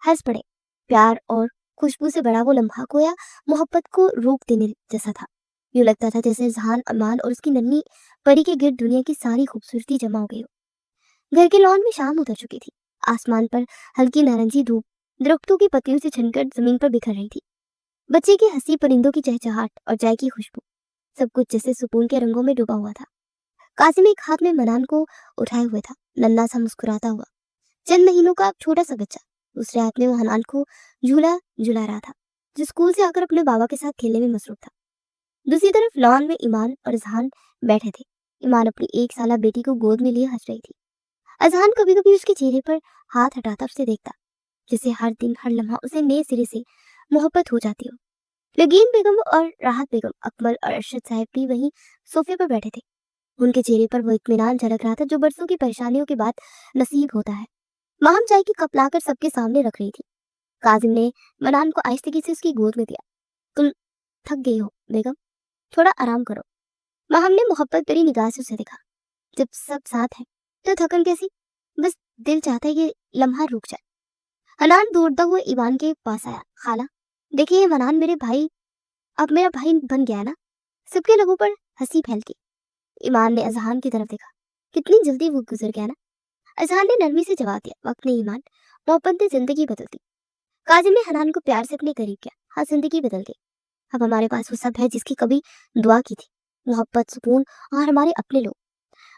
हंस पड़े। प्यार और खुशबू से भरा वो लम्हा खोया मोहब्बत को रोक देने जैसा था। यूं लगता था जैसे जहान अमान और उसकी नन्ही परी के गिर्द दुनिया की सारी खूबसूरती जमा हो गई हो। घर के लॉन में शाम उतर चुकी थी, आसमान पर हल्की नारंगी धूप दरख्तों की पत्तियों से छिनकर जमीन पर बिखर रही थी। बच्चे की हंसी, परिंदों की चहचहाट और चाय की खुशबू, सब कुछ जैसे सुकून के रंगों में डूबा हुआ था। कासिम एक हाथ में मनान को उठाए हुए था, नन्हा सा मुस्कुराता हुआ, चंद महीनों का छोटा सा बच्चा। दूसरे हाथ में वो हनान को झूला झुला रहा था, जो स्कूल से आकर अपने बाबा के साथ खेलने में मसरूफ था। दूसरी तरफ लॉन में ईमान और अजहान बैठे थे। ईमान अपनी 1 साला बेटी को गोद में लिए हंस रही थी। अजहान कभी कभी उसके चेहरे पर हाथ हटाता उसे देखता, जैसे हर दिन हर लम्हा उसे नए सिरे से मोहब्बत हो जाती हो। नगीन बेगम और राहत बेगम, अकमल और अरशद साहब भी वहीं सोफे पर बैठे थे। उनके चेहरे पर वो इत्मीनान झलक रहा था जो बरसों की परेशानियों के बाद नसीब होता है। माहम चाय की कप लाकर सबके सामने रख रही थी। काजिम ने मनान को आहिस्तेगी से उसकी गोद में दिया। तुम थक गई हो बेगम, थोड़ा आराम करो। माहम ने मोहब्बत भरी निगाह से उसे देखा, जब सब साथ है तो थकन कैसी, बस दिल चाहता है ये लम्हा रुक जाए। हनान दौड़ता हुआ ईमान के पास आया, खाला देखिए मनान अब मेरा भाई बन गया ना। सबके लबों पर हंसी फैल गई। ईमान ने अजहान की तरफ देखा, कितनी जल्दी वो गुजर गया ना। अजहान ने नरमी से जवाब दिया, वक्त नहीं ईमान, मोहब्बत ने जिंदगी बदल दी। काजिम ने हनान को प्यार से अपने करीब किया, हाँ जिंदगी बदल गई। अब हमारे पास वो सब है जिसकी कभी दुआ की थी, मोहब्बत, सुकून और हमारे अपने लोग।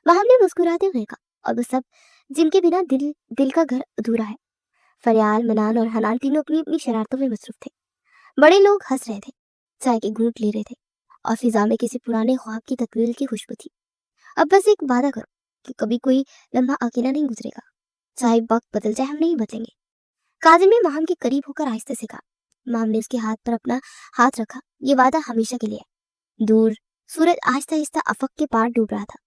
वहां ने मुस्कुराते हुए कहा, और वो सब जिनके बिना दिल का घर अधूरा है। फरियाल, मनान और हनान तीनों अपनी अपनी शरारतों में मसरूफ थे। बड़े लोग हंस रहे थे, चाय के घूंट ले रहे थे, और फिजा में किसी पुराने ख्वाब की तकवीर की खुशबू थी। अब बस एक वादा करो कि कभी कोई लम्हा अकेला नहीं गुजरेगा, चाहे वक्त बदल जाए हम नहीं बचेंगे। काजिम ने माहम के करीब होकर आहिस्ते से कहा। माहम ने उसके हाथ पर अपना हाथ रखा, ये वादा हमेशा के लिए है। दूर सूरज आहिस्ता आहिस्ता अफक के पार डूब रहा था,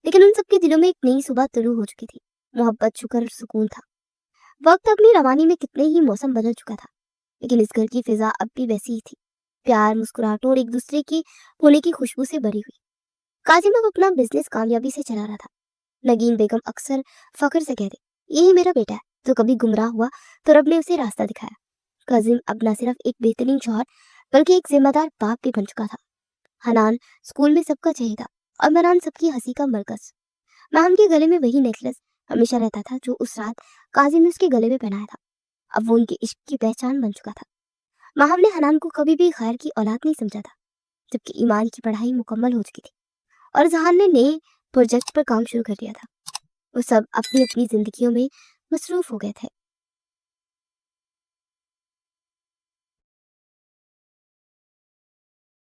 लेकिन उन सबके दिलों में एक नई सुबह तुलू हो चुकी थी। मोहब्बत, शुक्र और सुकून था। वक्त अपनी रवानी में कितने ही मौसम बदल चुका था, लेकिन इस घर की फिजा अब भी वैसी ही थी, प्यार, मुस्कुराहटों और एक दूसरे की होने की खुशबू से भरी हुई। काजिम अब अपना बिजनेस कामयाबी से चला रहा था। नगीन बेगम अक्सर फख्र से कहते, यही मेरा बेटा है, जो कभी गुमराह हुआ तो रब ने उसे रास्ता दिखाया। काजिम अब न सिर्फ एक बेहतरीन शौहर बल्कि एक जिम्मेदार बाप भी बन चुका था। हनान स्कूल में सबका चहेता और मरान सबकी हंसी का मरकज। महम के गले में वही नेकलेस हमेशा रहता था जो उस रात काजिम ने उसके गले में पहनाया था। अब वो उनके इश्क की पहचान बन चुका था। महम ने हनान को कभी भी खैर की औलाद नहीं समझा था, जबकि ईमान की पढ़ाई मुकम्मल हो चुकी थी और जहान ने नए प्रोजेक्ट पर काम शुरू कर दिया था। वो सब अपनी अपनी जिंदगियों में मसरूफ हो गए थे।